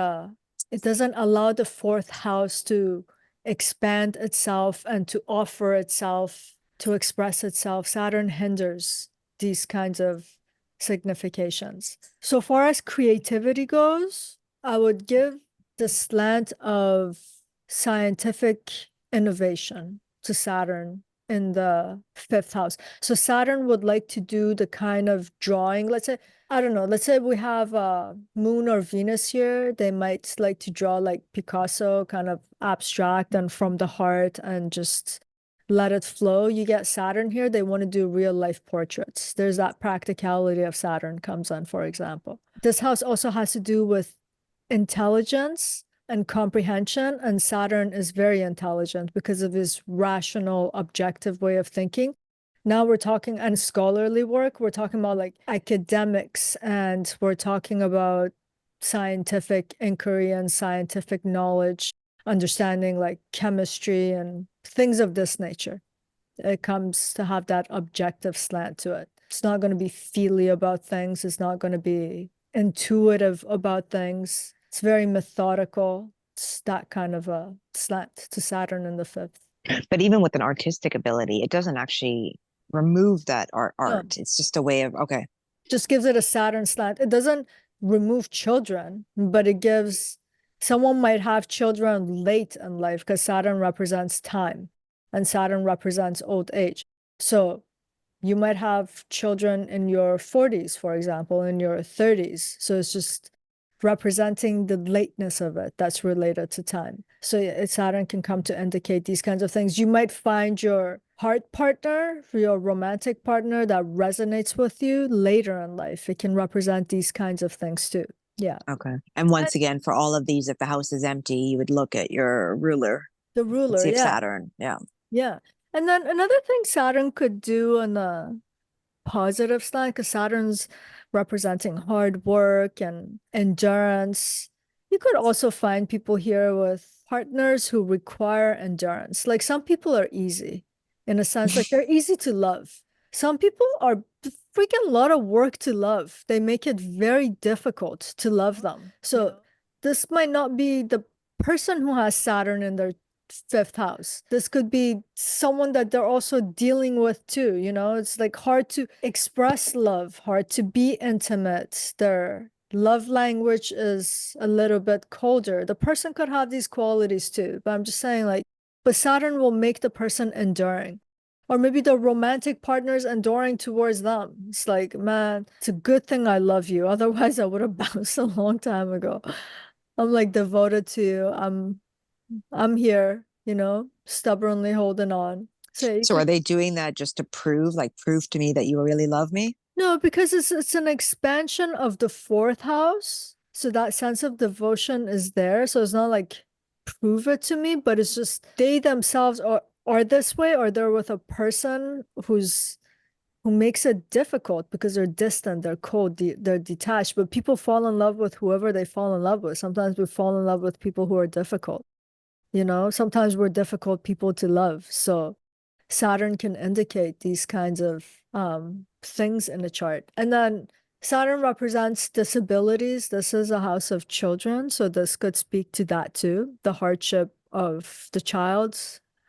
it doesn't allow the fourth house to expand itself and to offer itself, to express itself. Saturn hinders these kinds of significations. So far as creativity goes, I would give the slant of scientific innovation to Saturn in the fifth house. So Saturn would like to do the kind of drawing, let's say, I don't know, let's say we have Moon or Venus here. They might like to draw like Picasso, kind of abstract and from the heart and just let it flow. You get Saturn here, they want to do real life portraits. There's that practicality of Saturn comes in, for example. This house also has to do with intelligence and comprehension, and Saturn is very intelligent because of his rational, objective way of thinking. Now we're talking and scholarly work, we're talking about like academics, and we're talking about scientific inquiry and scientific knowledge, understanding like chemistry and things of this nature. It comes to have that objective slant to it. It's not going to be feely about things. It's not going to be intuitive about things. It's very methodical. It's that kind of a slant to Saturn in the fifth. But even with an artistic ability, it doesn't actually remove that art. No, It's just a way of, okay. just gives it a Saturn slant. It doesn't remove children, but it gives someone might have children late in life because Saturn represents time and Saturn represents old age. So you might have children in your 40s, for example, in your 30s. So it's just representing the lateness of it that's related to time. So Saturn can come to indicate these kinds of things. You might find your heart partner, your romantic partner that resonates with you later in life. It can represent these kinds of things too. Yeah. Okay. And once again, for all of these, if the house is empty, you would look at your ruler The and ruler, see if yeah. Saturn. Yeah. Yeah. And then another thing Saturn could do on the positive side, because Saturn's representing hard work and endurance. You could also find people here with partners who require endurance. Like some people are easy in a sense, like they're easy to love. Some people are freaking lot of work to love. They make it very difficult to love them. So this might not be the person who has Saturn in their fifth house. This could be someone that they're also dealing with too, you know? It's like hard to express love, hard to be intimate. Their love language is a little bit colder. The person could have these qualities too, but I'm just saying like, but Saturn will make the person enduring. Or maybe the romantic partner's enduring towards them. It's like, man, it's a good thing I love you. Otherwise, I would have bounced a long time ago. I'm like devoted to you. I'm here, you know, stubbornly holding on. So you So are could they doing that just to prove, like, prove to me that you really love me? no, because it's an expansion of the fourth house. So that sense of devotion is there. So it's not like prove it to me, but it's just they themselves are this way, or they're with a person who makes it difficult because they're distant, they're cold, they're detached. But people fall in love with whoever they fall in love with. Sometimes we fall in love with people who are difficult. You know, sometimes we're difficult people to love. So Saturn can indicate these kinds of things in the chart. And then Saturn represents disabilities. This is a house of children. So this could speak to that too. The hardship of the child,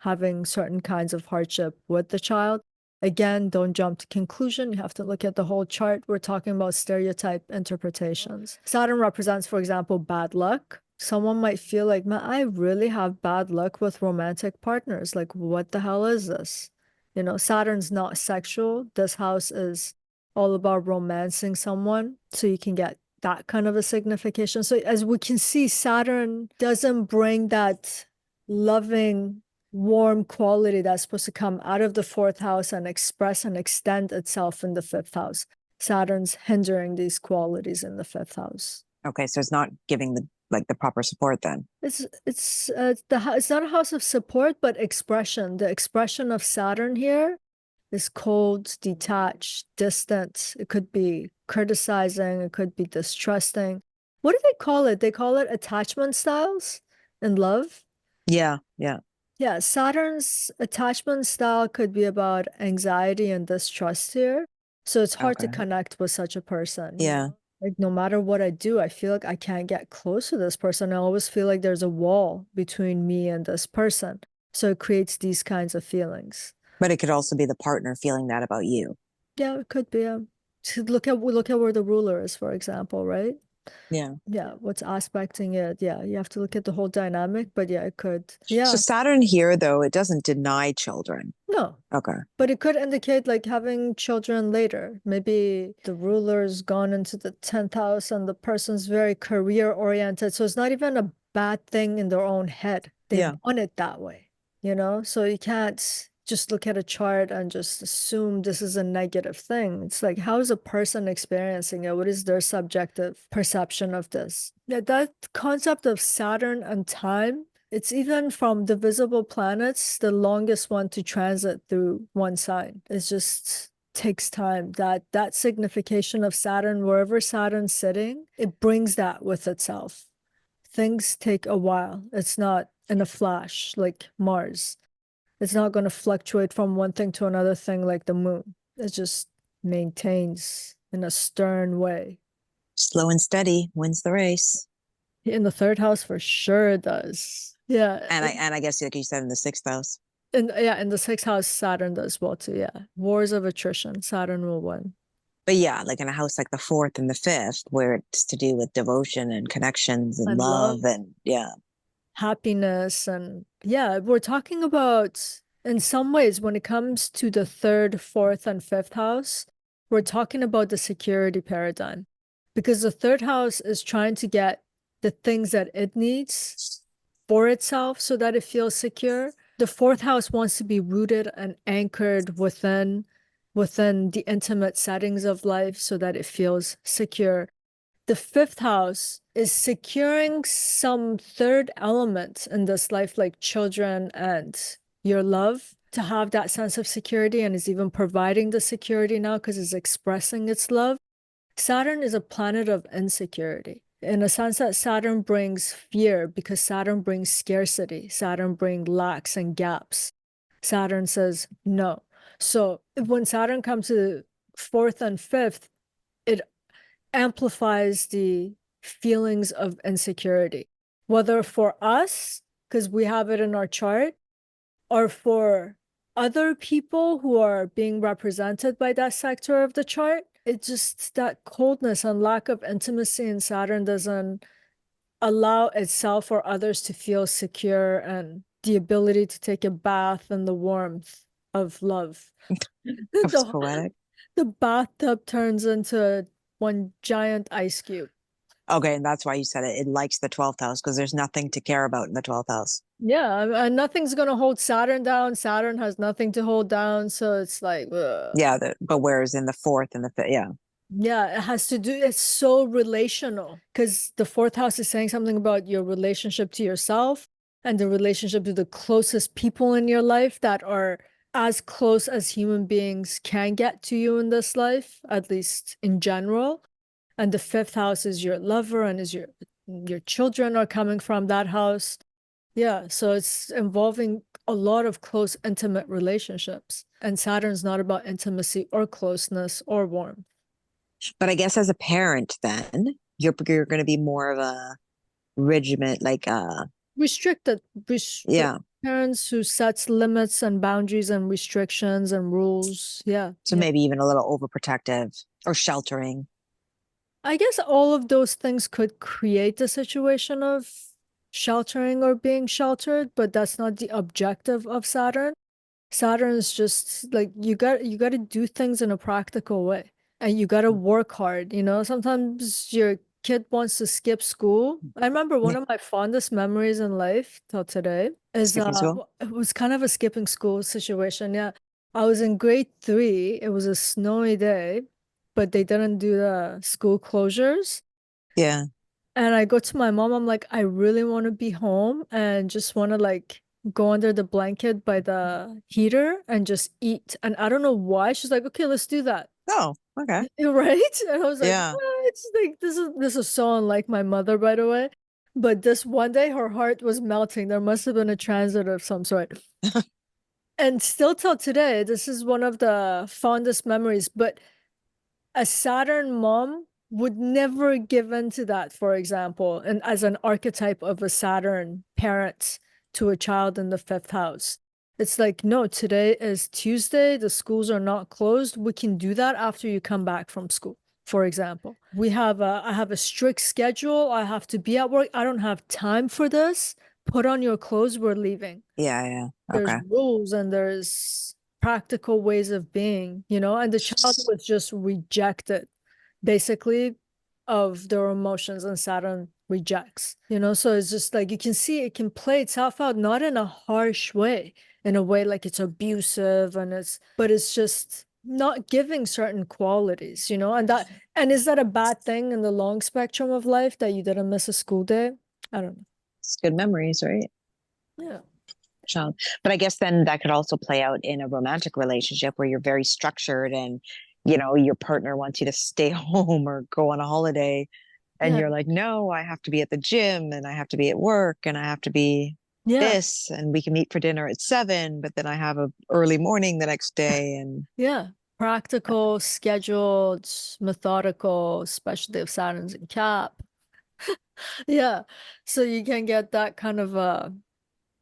having certain kinds of hardship with the child. Again, don't jump to conclusion. You have to look at the whole chart. We're talking about stereotype interpretations. Saturn represents, for example, bad luck. Someone might feel like, man, I really have bad luck with romantic partners. Like, what the hell is this? You know, Saturn's not sexual. This house is all about romancing someone. So you can get that kind of a signification. So as we can see, Saturn doesn't bring that loving, warm quality that's supposed to come out of the fourth house and express and extend itself in the fifth house. Saturn's hindering these qualities in the fifth house. Okay, so it's not giving the proper support then. It's not a house of support, but expression. The expression of Saturn here is cold, detached, distant. It could be criticizing, it could be distrusting. What do they call it? They call it attachment styles in love. Yeah, yeah. Yeah, Saturn's attachment style could be about anxiety and distrust here. So it's hard to Okay. connect with such a person. You Yeah. know? Like no matter what I do, I feel like I can't get close to this person. I always feel like there's a wall between me and this person. So it creates these kinds of feelings. But it could also be the partner feeling that about you. Yeah, it could be. Look at where the ruler is, for example, right? Yeah. Yeah, what's aspecting it? Yeah, you have to look at the whole dynamic, but yeah, it could. So Yeah, Saturn here, though, it doesn't deny children. no, Okay. but it could indicate like having children later. Maybe the ruler's gone into the 10th house and the person's very career oriented. So it's not even a bad thing in their own head. They Yeah. want it that way, you know? So you can't just look at a chart and just assume this is a negative thing. It's like, how is a person experiencing it? What is their subjective perception of this? Yeah, that concept of Saturn and time, it's even from the visible planets, the longest one to transit through one sign. It just takes time. That signification of Saturn, wherever Saturn's sitting, it brings that with itself. Things take a while. It's not in a flash like Mars. It's not going to fluctuate from one thing to another thing like the moon. It just maintains in a stern way. Slow and steady wins the race. In the third house, for sure it does. Yeah. And I guess like you said in the sixth house. And yeah, in the sixth house, Saturn does well too. Yeah. Wars of attrition, Saturn will win. But yeah, like in a house like the fourth and the fifth, where it's to do with devotion and connections and And love, love and yeah. happiness. And yeah, we're talking about, in some ways, when it comes to the third, fourth, and fifth house, we're talking about the security paradigm. Because the third house is trying to get the things that it needs for itself so that it feels secure. The fourth house wants to be rooted and anchored within the intimate settings of life so that it feels secure. The fifth house is securing some third element in this life, like children and your love, to have that sense of security, and is even providing the security now because it's expressing its love. Saturn is a planet of insecurity in a sense that Saturn brings fear because Saturn brings scarcity. Saturn brings lacks and gaps. Saturn says no. So when Saturn comes to fourth and fifth, it amplifies the feelings of insecurity, whether for us, because we have it in our chart, or for other people who are being represented by that sector of the chart. It's just that coldness and lack of intimacy in Saturn doesn't allow itself or others to feel secure and the ability to take a bath in the warmth of love. That's the, poetic. the bathtub turns into one giant ice cube. Okay, and that's why you said it. It likes the 12th house because there's nothing to care about in the 12th house. Yeah, and nothing's gonna hold Saturn down. Saturn has nothing to hold down, so it's like, ugh. Yeah, but whereas in the fourth and the fifth, yeah. Yeah, it has to do, it's so relational because the fourth house is saying something about your relationship to yourself and the relationship to the closest people in your life that are as close as human beings can get to you in this life, at least in general. And the fifth house is your lover and is your children are coming from that house. Yeah, so it's involving a lot of close, intimate relationships. And Saturn's not about intimacy or closeness or warmth. But I guess as a parent, then you're going to be more of a regiment, like Restricted yeah. parents who sets limits and boundaries and restrictions and rules. Yeah, So yeah. maybe even a little overprotective or sheltering. I guess all of those things could create a situation of sheltering or being sheltered, but that's not the objective of Saturn. Saturn is just like you got to do things in a practical way and you got to work hard, you know. Sometimes your kid wants to skip school. I remember one Yeah. of my fondest memories in life till today is Skipping school. it was kind of a skipping school situation. Yeah. I was in grade 3. It was a snowy day, but they didn't do the school closures. Yeah. And I go to my mom, I'm like, I really want to be home and just want to like go under the blanket by the heater and just eat. And I don't know why. She's like, okay, let's do that. Oh, okay. Right? And I was like, Yeah. what? It's like this is so unlike my mother, by the way. But this one day her heart was melting. There must have been a transit of some sort. And still till today, this is one of the fondest memories. But a Saturn mom would never give in to that, for example, and as an archetype of a Saturn parent to a child in the fifth house. It's like, no, today is Tuesday. The schools are not closed. We can do that after you come back from school, for example. I have a strict schedule. I have to be at work. I don't have time for this. Put on your clothes. We're leaving. Yeah. Yeah. There's Okay. rules and there's practical ways of being, you know, and the child was just rejected basically of their emotions and Saturn rejects, you know, so it's just like you can see it can play itself out not in a harsh way, in a way like it's abusive and but it's just not giving certain qualities, you know, and is that a bad thing in the long spectrum of life that you didn't miss a school day? I don't know. It's good memories, right? Yeah. Child. But I guess then that could also play out in a romantic relationship where you're very structured and, your partner wants you to stay home or go on a holiday. And Yeah. you're like, no, I have to be at the gym and I have to be at work and I have to be Yeah. this and we can meet for dinner at 7, but then I have a early morning the next day. And Yeah. Practical, scheduled, methodical, especially if Saturn's in Cap. Yeah. So you can get that kind of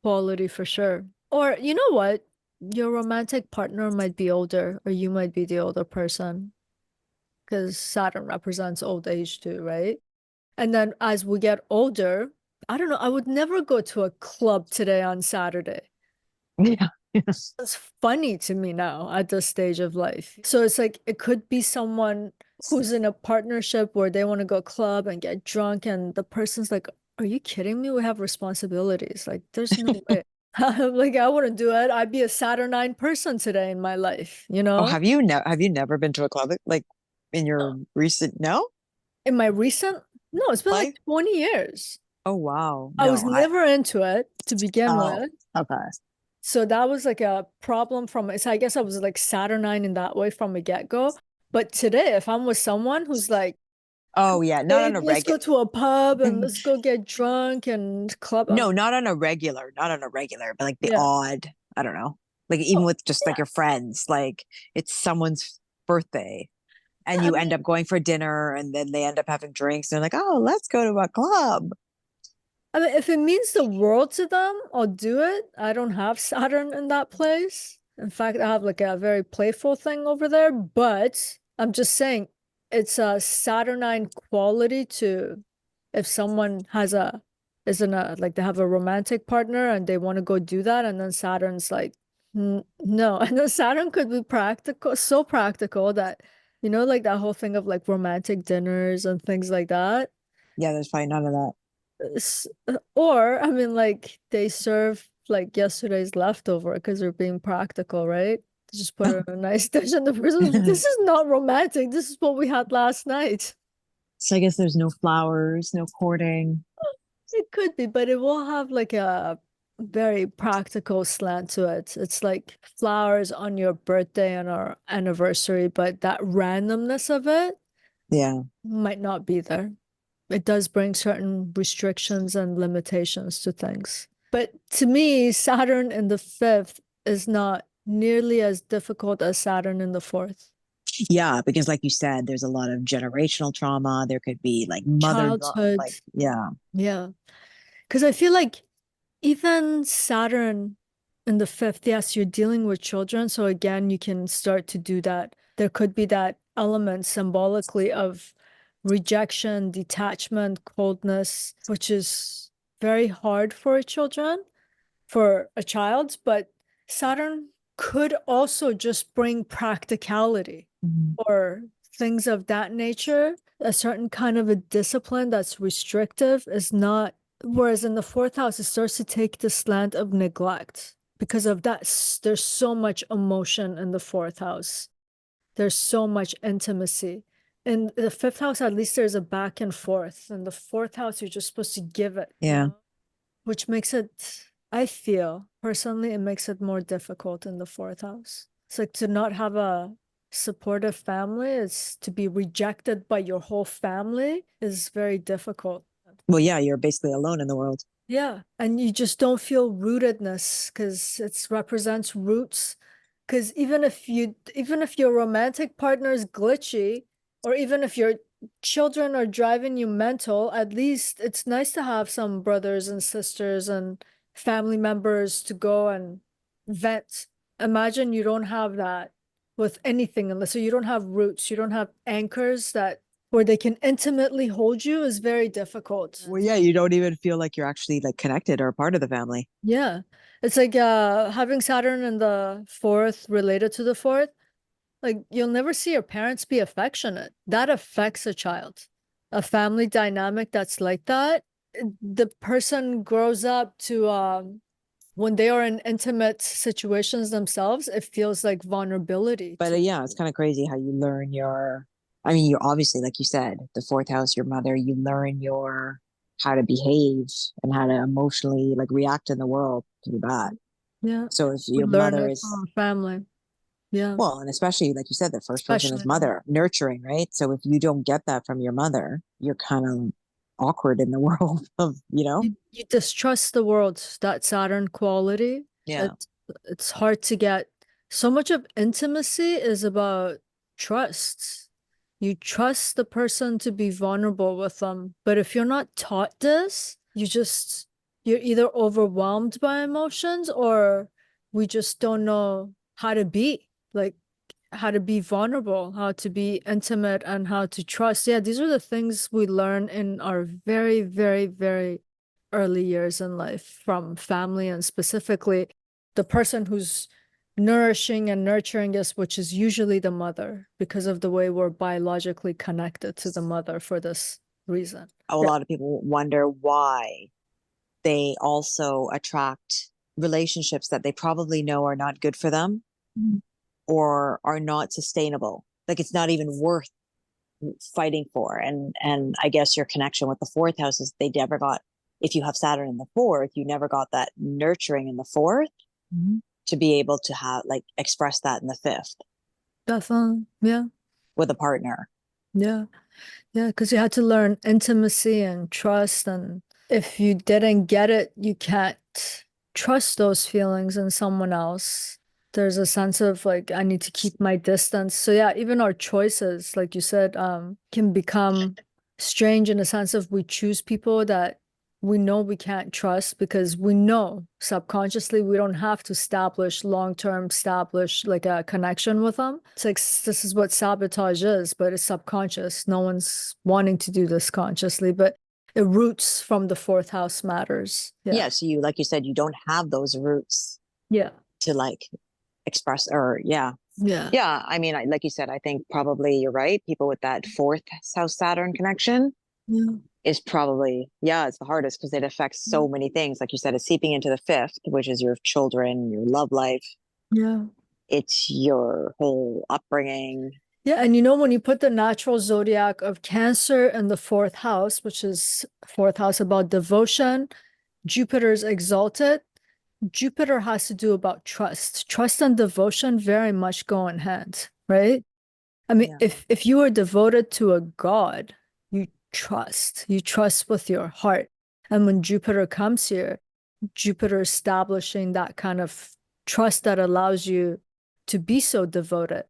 quality for sure. Or you know what? Your romantic partner might be older, or you might be the older person, because Saturn represents old age too, right? And then as we get older, I don't know, I would never go to a club today on Saturday. yeah, yes. It's funny to me now at this stage of life. So it's like it could be someone who's in a partnership where they want to go club and get drunk, and the person's like, "Are you kidding me? We have responsibilities. Like, there's no way." I'm like, I wouldn't do it. I'd be a Saturnine person today in my life, you Oh, know? have you never been to a club like in your recent, no? In my recent, no, it's been like life? 20 years. Oh wow. I was No, I never into it to begin oh with. okay. So that was like a problem from so I guess I was like Saturnine in that way from the get-go. But today, if I'm with someone who's like, "Come Oh on, yeah, not babe, on a let's regular go to a pub and let's go get drunk and club," I'm no, like, not on a regular, but like the yeah. odd, I don't know. Like even Oh, with just like yeah. your friends, like it's someone's birthday and Yeah, I you end mean, up going for dinner and then they end up having drinks. They're like, oh, let's go to a club. if it means the world to them, I'll do it. I don't have Saturn in that place. In fact, I have like a very playful thing over there, but I'm just saying it's a Saturnine quality to if someone has a isn't a like they have a romantic partner and they want to go do that, and then Saturn's like, No." And then Saturn could be practical, so practical that, like that whole thing of like romantic dinners and things like that. Yeah, there's probably none of that. Or, I mean, like they serve like yesterday's leftover because they're being practical, right? They just put it in a nice dish, and the person's like, this is not romantic. This is what we had last night. So I guess there's no flowers, no courting. It could be, but it will have like a very practical slant to it. It's like flowers on your birthday and our anniversary, but that randomness of it Yeah. might not be there. It does bring certain restrictions and limitations to things. But to me, Saturn in the fifth is not nearly as difficult as Saturn in the fourth. Yeah, because like you said, there's a lot of generational trauma. There could be like Childhood, like, yeah. yeah. Because I feel like even Saturn in the fifth, yes, you're dealing with children. So again, you can start to do that. There could be that element symbolically of rejection, detachment, coldness, which is very hard for children, for a child. But Saturn could also just bring practicality Mhm. or things of that nature. A certain kind of a discipline that's restrictive is not, whereas in the fourth house, it starts to take the slant of neglect because of that. There's so much emotion in the fourth house. There's so much intimacy. In the fifth house, at least there's a back and forth. In the fourth house, you're just supposed to give it, Yeah. which makes it, I feel personally, it makes it more difficult in the fourth house. It's like to not have a supportive family, is to be rejected by your whole family is very difficult. Well, yeah, you're basically alone in the world. Yeah, and you just don't feel rootedness because it represents roots. Because even if your romantic partner is glitchy, or even if your children are driving you mental, at least it's nice to have some brothers and sisters and family members to go and vent. Imagine you don't have that with anything, unless so you don't have roots, you don't have anchors that where they can intimately hold you is very difficult. Well, yeah, you don't even feel like you're actually like connected or a part of the family. Yeah. It's like having Saturn in the fourth related to the fourth. Like you'll never see your parents be affectionate. That affects a child. A family dynamic that's like that, the person grows up to when they are in intimate situations themselves, it feels like vulnerability But to yeah, it's kind of crazy how you learn I mean, you're obviously, like you said, the fourth house, your mother, you learn how to behave and how to emotionally like react in the world through that. yeah. So if We your learn mother it is, from our family. Yeah. well, and especially like you said, the first person is Especially them. mother, nurturing, right? So if you don't get that from your mother, you're kind of awkward in the world of, You distrust the world, that Saturn quality. Yeah. It's hard to get. So much of intimacy is about trust. You trust the person to be vulnerable with them. But if you're not taught this, you're either overwhelmed by emotions or we just don't know how to be. Like how to be vulnerable, how to be intimate, and how to trust. Yeah, these are the things we learn in our very, very, very early years in life from family, and specifically the person who's nourishing and nurturing us, which is usually the mother, because of the way we're biologically connected to the mother for this reason. A Yeah. lot of people wonder why they also attract relationships that they probably know are not good for them Mhm. or are not sustainable. Like it's not even worth fighting for. And I guess your connection with the fourth house is they never got, if you have Saturn in the fourth, you never got that nurturing in the fourth to be able to have like express that in the fifth Definitely. Yeah. with a partner. Yeah. Yeah. Because you had to learn intimacy and trust. And if you didn't get it, you can't trust those feelings in someone else. There's a sense of like, I need to keep my distance. So yeah, even our choices, like you said, can become strange in the sense of we choose people that we know we can't trust because we know subconsciously we don't have to establish long-term establish like a connection with them. It's like this is what sabotage is, but it's subconscious. No one's wanting to do this consciously, but it roots from the fourth house matters. Yeah. So you, like you said, you don't have those roots Yeah. to like express or Yeah. I mean, like you said, I think probably you're right. People with that fourth house Saturn connection Yeah. is probably, it's the hardest because it affects so many things. Like you said, it's seeping into the fifth, which is your children, your love life. Yeah. It's your whole upbringing. Yeah, and you know, when you put the natural zodiac of Cancer in the fourth house, which is fourth house about devotion, Jupiter's exalted. Jupiter has to do about trust. Trust and devotion very much go in hand, right? I mean, Yeah. if you are devoted to a god, you trust. You trust with your heart. And when Jupiter comes here, Jupiter establishing that kind of trust that allows you to be so devoted.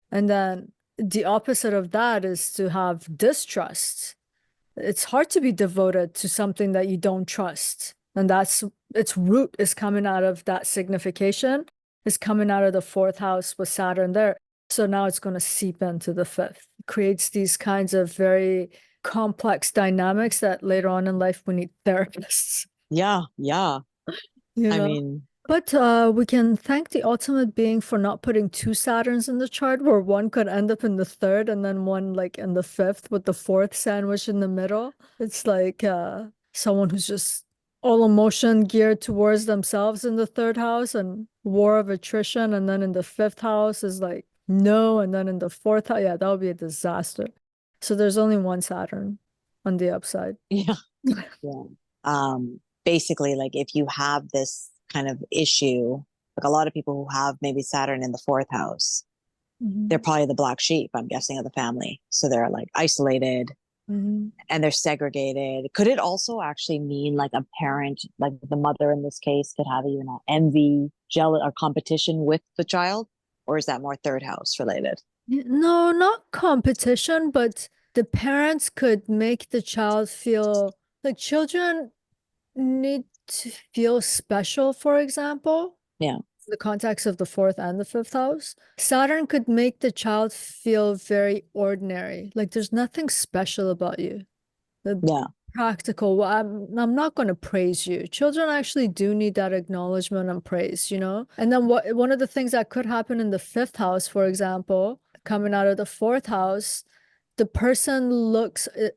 And then the opposite of that is to have distrust. It's hard to be devoted to something that you don't trust. And that's its root is coming out of that signification, is coming out of the fourth house with Saturn there. So now it's going to seep into the fifth. It creates these kinds of very complex dynamics that later on in life we need therapists. Yeah. Yeah. You I know? mean, But we can thank the ultimate being for not putting two Saturns in the chart, where one could end up in the third and then one like in the fifth with the fourth sandwich in the middle. It's like someone who's just all emotion geared towards themselves in the third house and war of attrition. And then in the fifth house is like no. And then in the fourth house, yeah, that would be a disaster. So there's only one Saturn on the upside. yeah. Yeah. Basically, like if you have this kind of issue, like a lot of people who have maybe Saturn in the fourth house, they're probably the black sheep, I'm guessing, of the family. So they're like isolated and they're segregated. Could it also actually mean like a parent, like the mother in this case, could have even an envy, jealous, or competition with the child? Or is that more third house related? No, not competition, but the parents could make the child feel like children need to feel special, for example, Yeah. the context of the fourth and the fifth house. Saturn could make the child feel very ordinary, like there's nothing special about you. The Yeah. practical, well, I'm not going to praise you. Children actually do need that acknowledgement and praise, you know? And then one of the things that could happen in the fifth house, for example, coming out of the fourth house, the person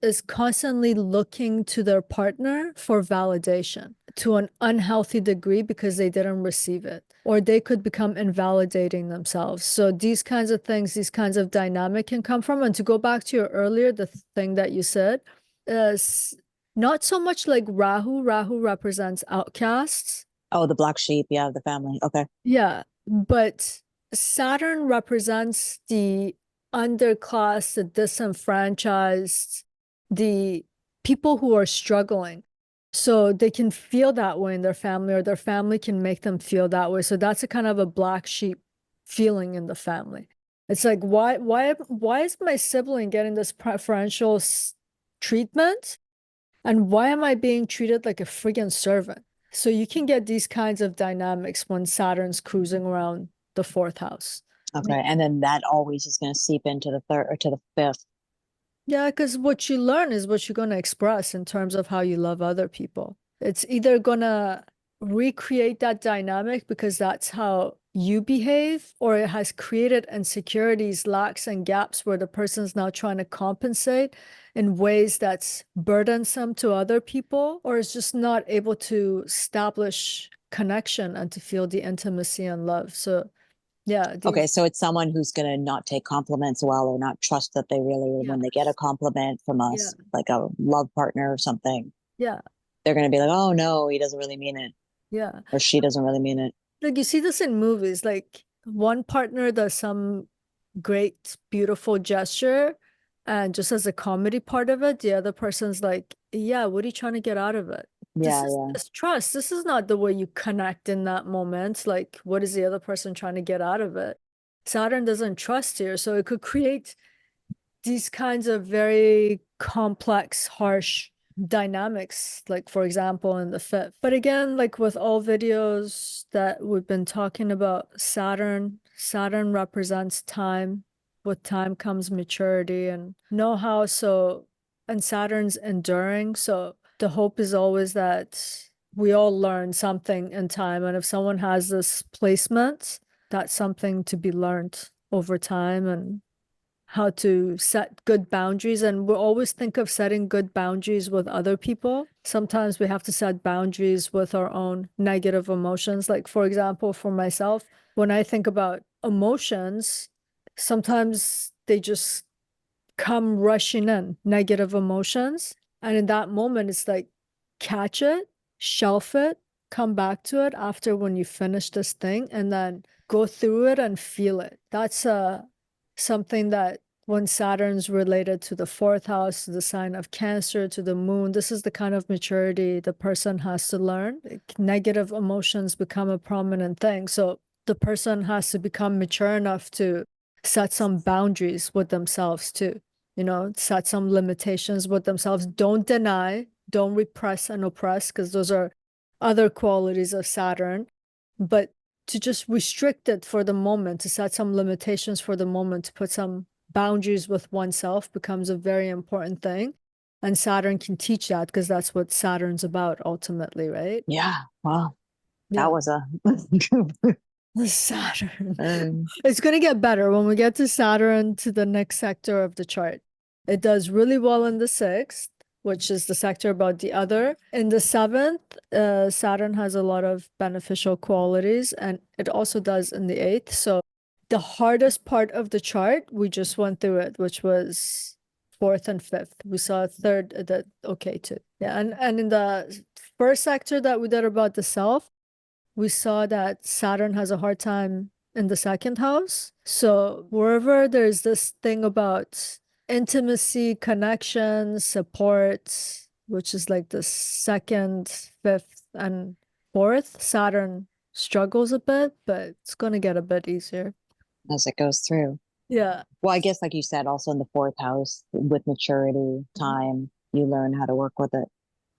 is constantly looking to their partner for validation to an unhealthy degree because they didn't receive it, or they could become invalidating themselves. So these kinds of things, these kinds of dynamic can come from. And to go back to your earlier, the thing that you said, is not so much like Rahu. Rahu represents outcasts. Oh, the black sheep. Yeah, the family. Okay. Yeah, but Saturn represents the underclass, the disenfranchised, the people who are struggling. So they can feel that way in their family, or their family can make them feel that way. So that's a kind of a black sheep feeling in the family. It's like, why is my sibling getting this preferential treatment? And why am I being treated like a freaking servant? So you can get these kinds of dynamics when Saturn's cruising around the fourth house. Okay. And then that always is going to seep into the third or to the fifth. Yeah, because what you learn is what you're going to express in terms of how you love other people. It's either going to recreate that dynamic because that's how you behave, or it has created insecurities, lacks, and gaps where the person's now trying to compensate in ways that's burdensome to other people, or is just not able to establish connection and to feel the intimacy and love. So Yeah. Okay, so it's someone who's gonna not take compliments well or not trust that they really, when they get a Yes. compliment from Yeah. us, like a love partner or something, Yeah. they're gonna be like, oh no, he doesn't really mean it, Yeah. or she doesn't really mean it. Like you see this in movies, like one partner does some great, beautiful gesture, and just as a comedy part of it, the other person's like, yeah, what are you trying to get out of it? Yeah, yeah. This trust. This is not the way you connect in that moment. Like, what is the other person trying to get out of it? Saturn doesn't trust here, so it could create these kinds of very complex, harsh dynamics, like for example in the fifth. But again, like with all videos that we've been talking about, Saturn represents time. With time comes maturity and know-how. So, and Saturn's enduring. So the hope is always that we all learn something in time. And if someone has this placement, that's something to be learned over time, and how to set good boundaries. And we always think of setting good boundaries with other people. Sometimes we have to set boundaries with our own negative emotions. Like, for example, for myself, when I think about emotions, sometimes they just come rushing in, negative emotions. And in that moment, it's like, catch it, shelf it, come back to it after when you finish this thing, and then go through it and feel it. That's something that when Saturn's related to the fourth house, to the sign of Cancer, to the moon, this is the kind of maturity the person has to learn. Like, negative emotions become a prominent thing. So the person has to become mature enough to set some boundaries with themselves too. Set some limitations with themselves. Don't deny, don't repress and oppress, because those are other qualities of Saturn. But to just restrict it for the moment, to set some limitations for the moment, to put some boundaries with oneself becomes a very important thing. And Saturn can teach that, because that's what Saturn's about ultimately, right? Yeah. Wow. That Yeah. was a Saturn. um, It's going to get better when we get to Saturn, to the next sector of the chart. It does really well in the sixth, which is the sector about the other. In the seventh, Saturn has a lot of beneficial qualities, and it also does in the eighth. So the hardest part of the chart, we just went through it, which was fourth and fifth. We saw a third that okay too. Yeah, and in the first sector that we did about the self, we saw that Saturn has a hard time in the second house. So wherever there's this thing about intimacy, connection, support, which is like the second, fifth, and fourth, Saturn struggles a bit, but it's going to get a bit easier. as it goes through. Yeah. Well, I guess, like you said, also in the fourth house, with maturity, time, you learn how to work with it.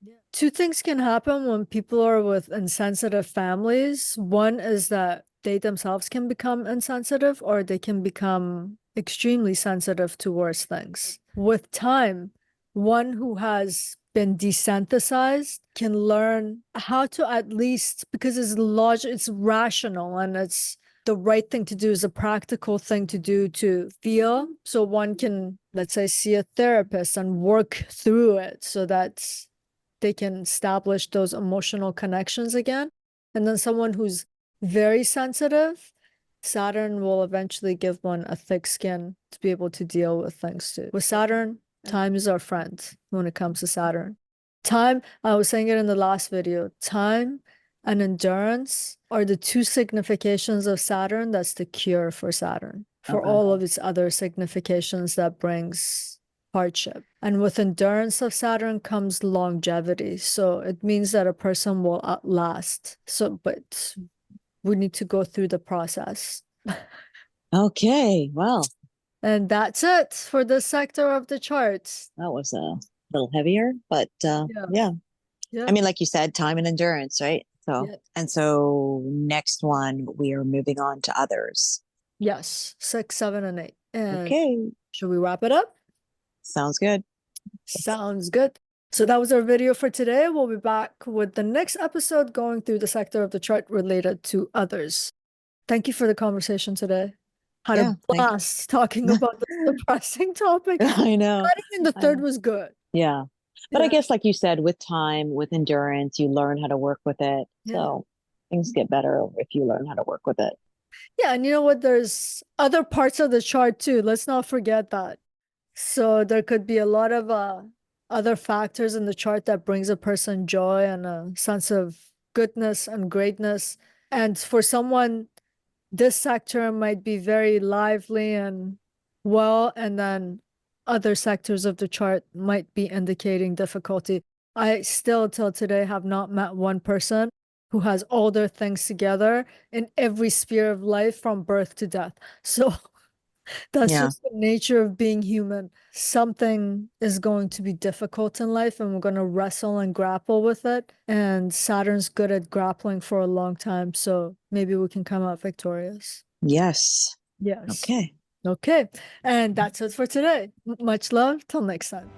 Yeah. Two things can happen when people are with insensitive families. One is that they themselves can become insensitive, or they can become extremely sensitive towards things. With time, one who has been desensitized can learn how to, at least, because it's logic, it's rational, and it's the right thing to do, is a practical thing to do, to feel. So one can, let's say, see a therapist and work through it so that they can establish those emotional connections again. And then someone who's very sensitive, Saturn will eventually give one a thick skin to be able to deal with things too. With Saturn, time is our friend when it comes to Saturn. Time, I was saying it in the last video, time and endurance are the two significations of Saturn. That's the cure for Saturn, for all of its other significations that brings hardship. And with endurance of Saturn comes longevity. So it means that a person will outlast. So, but we need to go through the process. Okay, well, And that's it for this sector of the charts. that was a little heavier, but Yeah. yeah. Yeah. I mean, like you said, time and endurance, right? So, Yeah. and so next one, we are moving on to others. Yes, 6, 7, and 8. And Okay, should we wrap it up? sounds good. Sounds good. So that was our video for today. We'll be back with the next episode going through the sector of the chart related to others. Thank you for the conversation today. Had Yeah, a blast talking about this depressing topic. I know. Starting in the third was good. Yeah. But I Yeah. guess, like you said, with time, with endurance, you learn how to work with it. Yeah. So things get better if you learn how to work with it. Yeah, and you know what? There's other parts of the chart too. Let's not forget that. So there could be a lot of other factors in the chart that brings a person joy and a sense of goodness and greatness. And for someone, this sector might be very lively and well, and then other sectors of the chart might be indicating difficulty. I still till today have not met one person who has all their things together in every sphere of life from birth to death. So that's Yeah. just the nature of being human. Something is going to be difficult in life, and we're going to wrestle and grapple with it. And Saturn's good at grappling for a long time, so maybe we can come out victorious. Yes. Yes. Okay. Okay. And that's it for today. Much love. Till next time.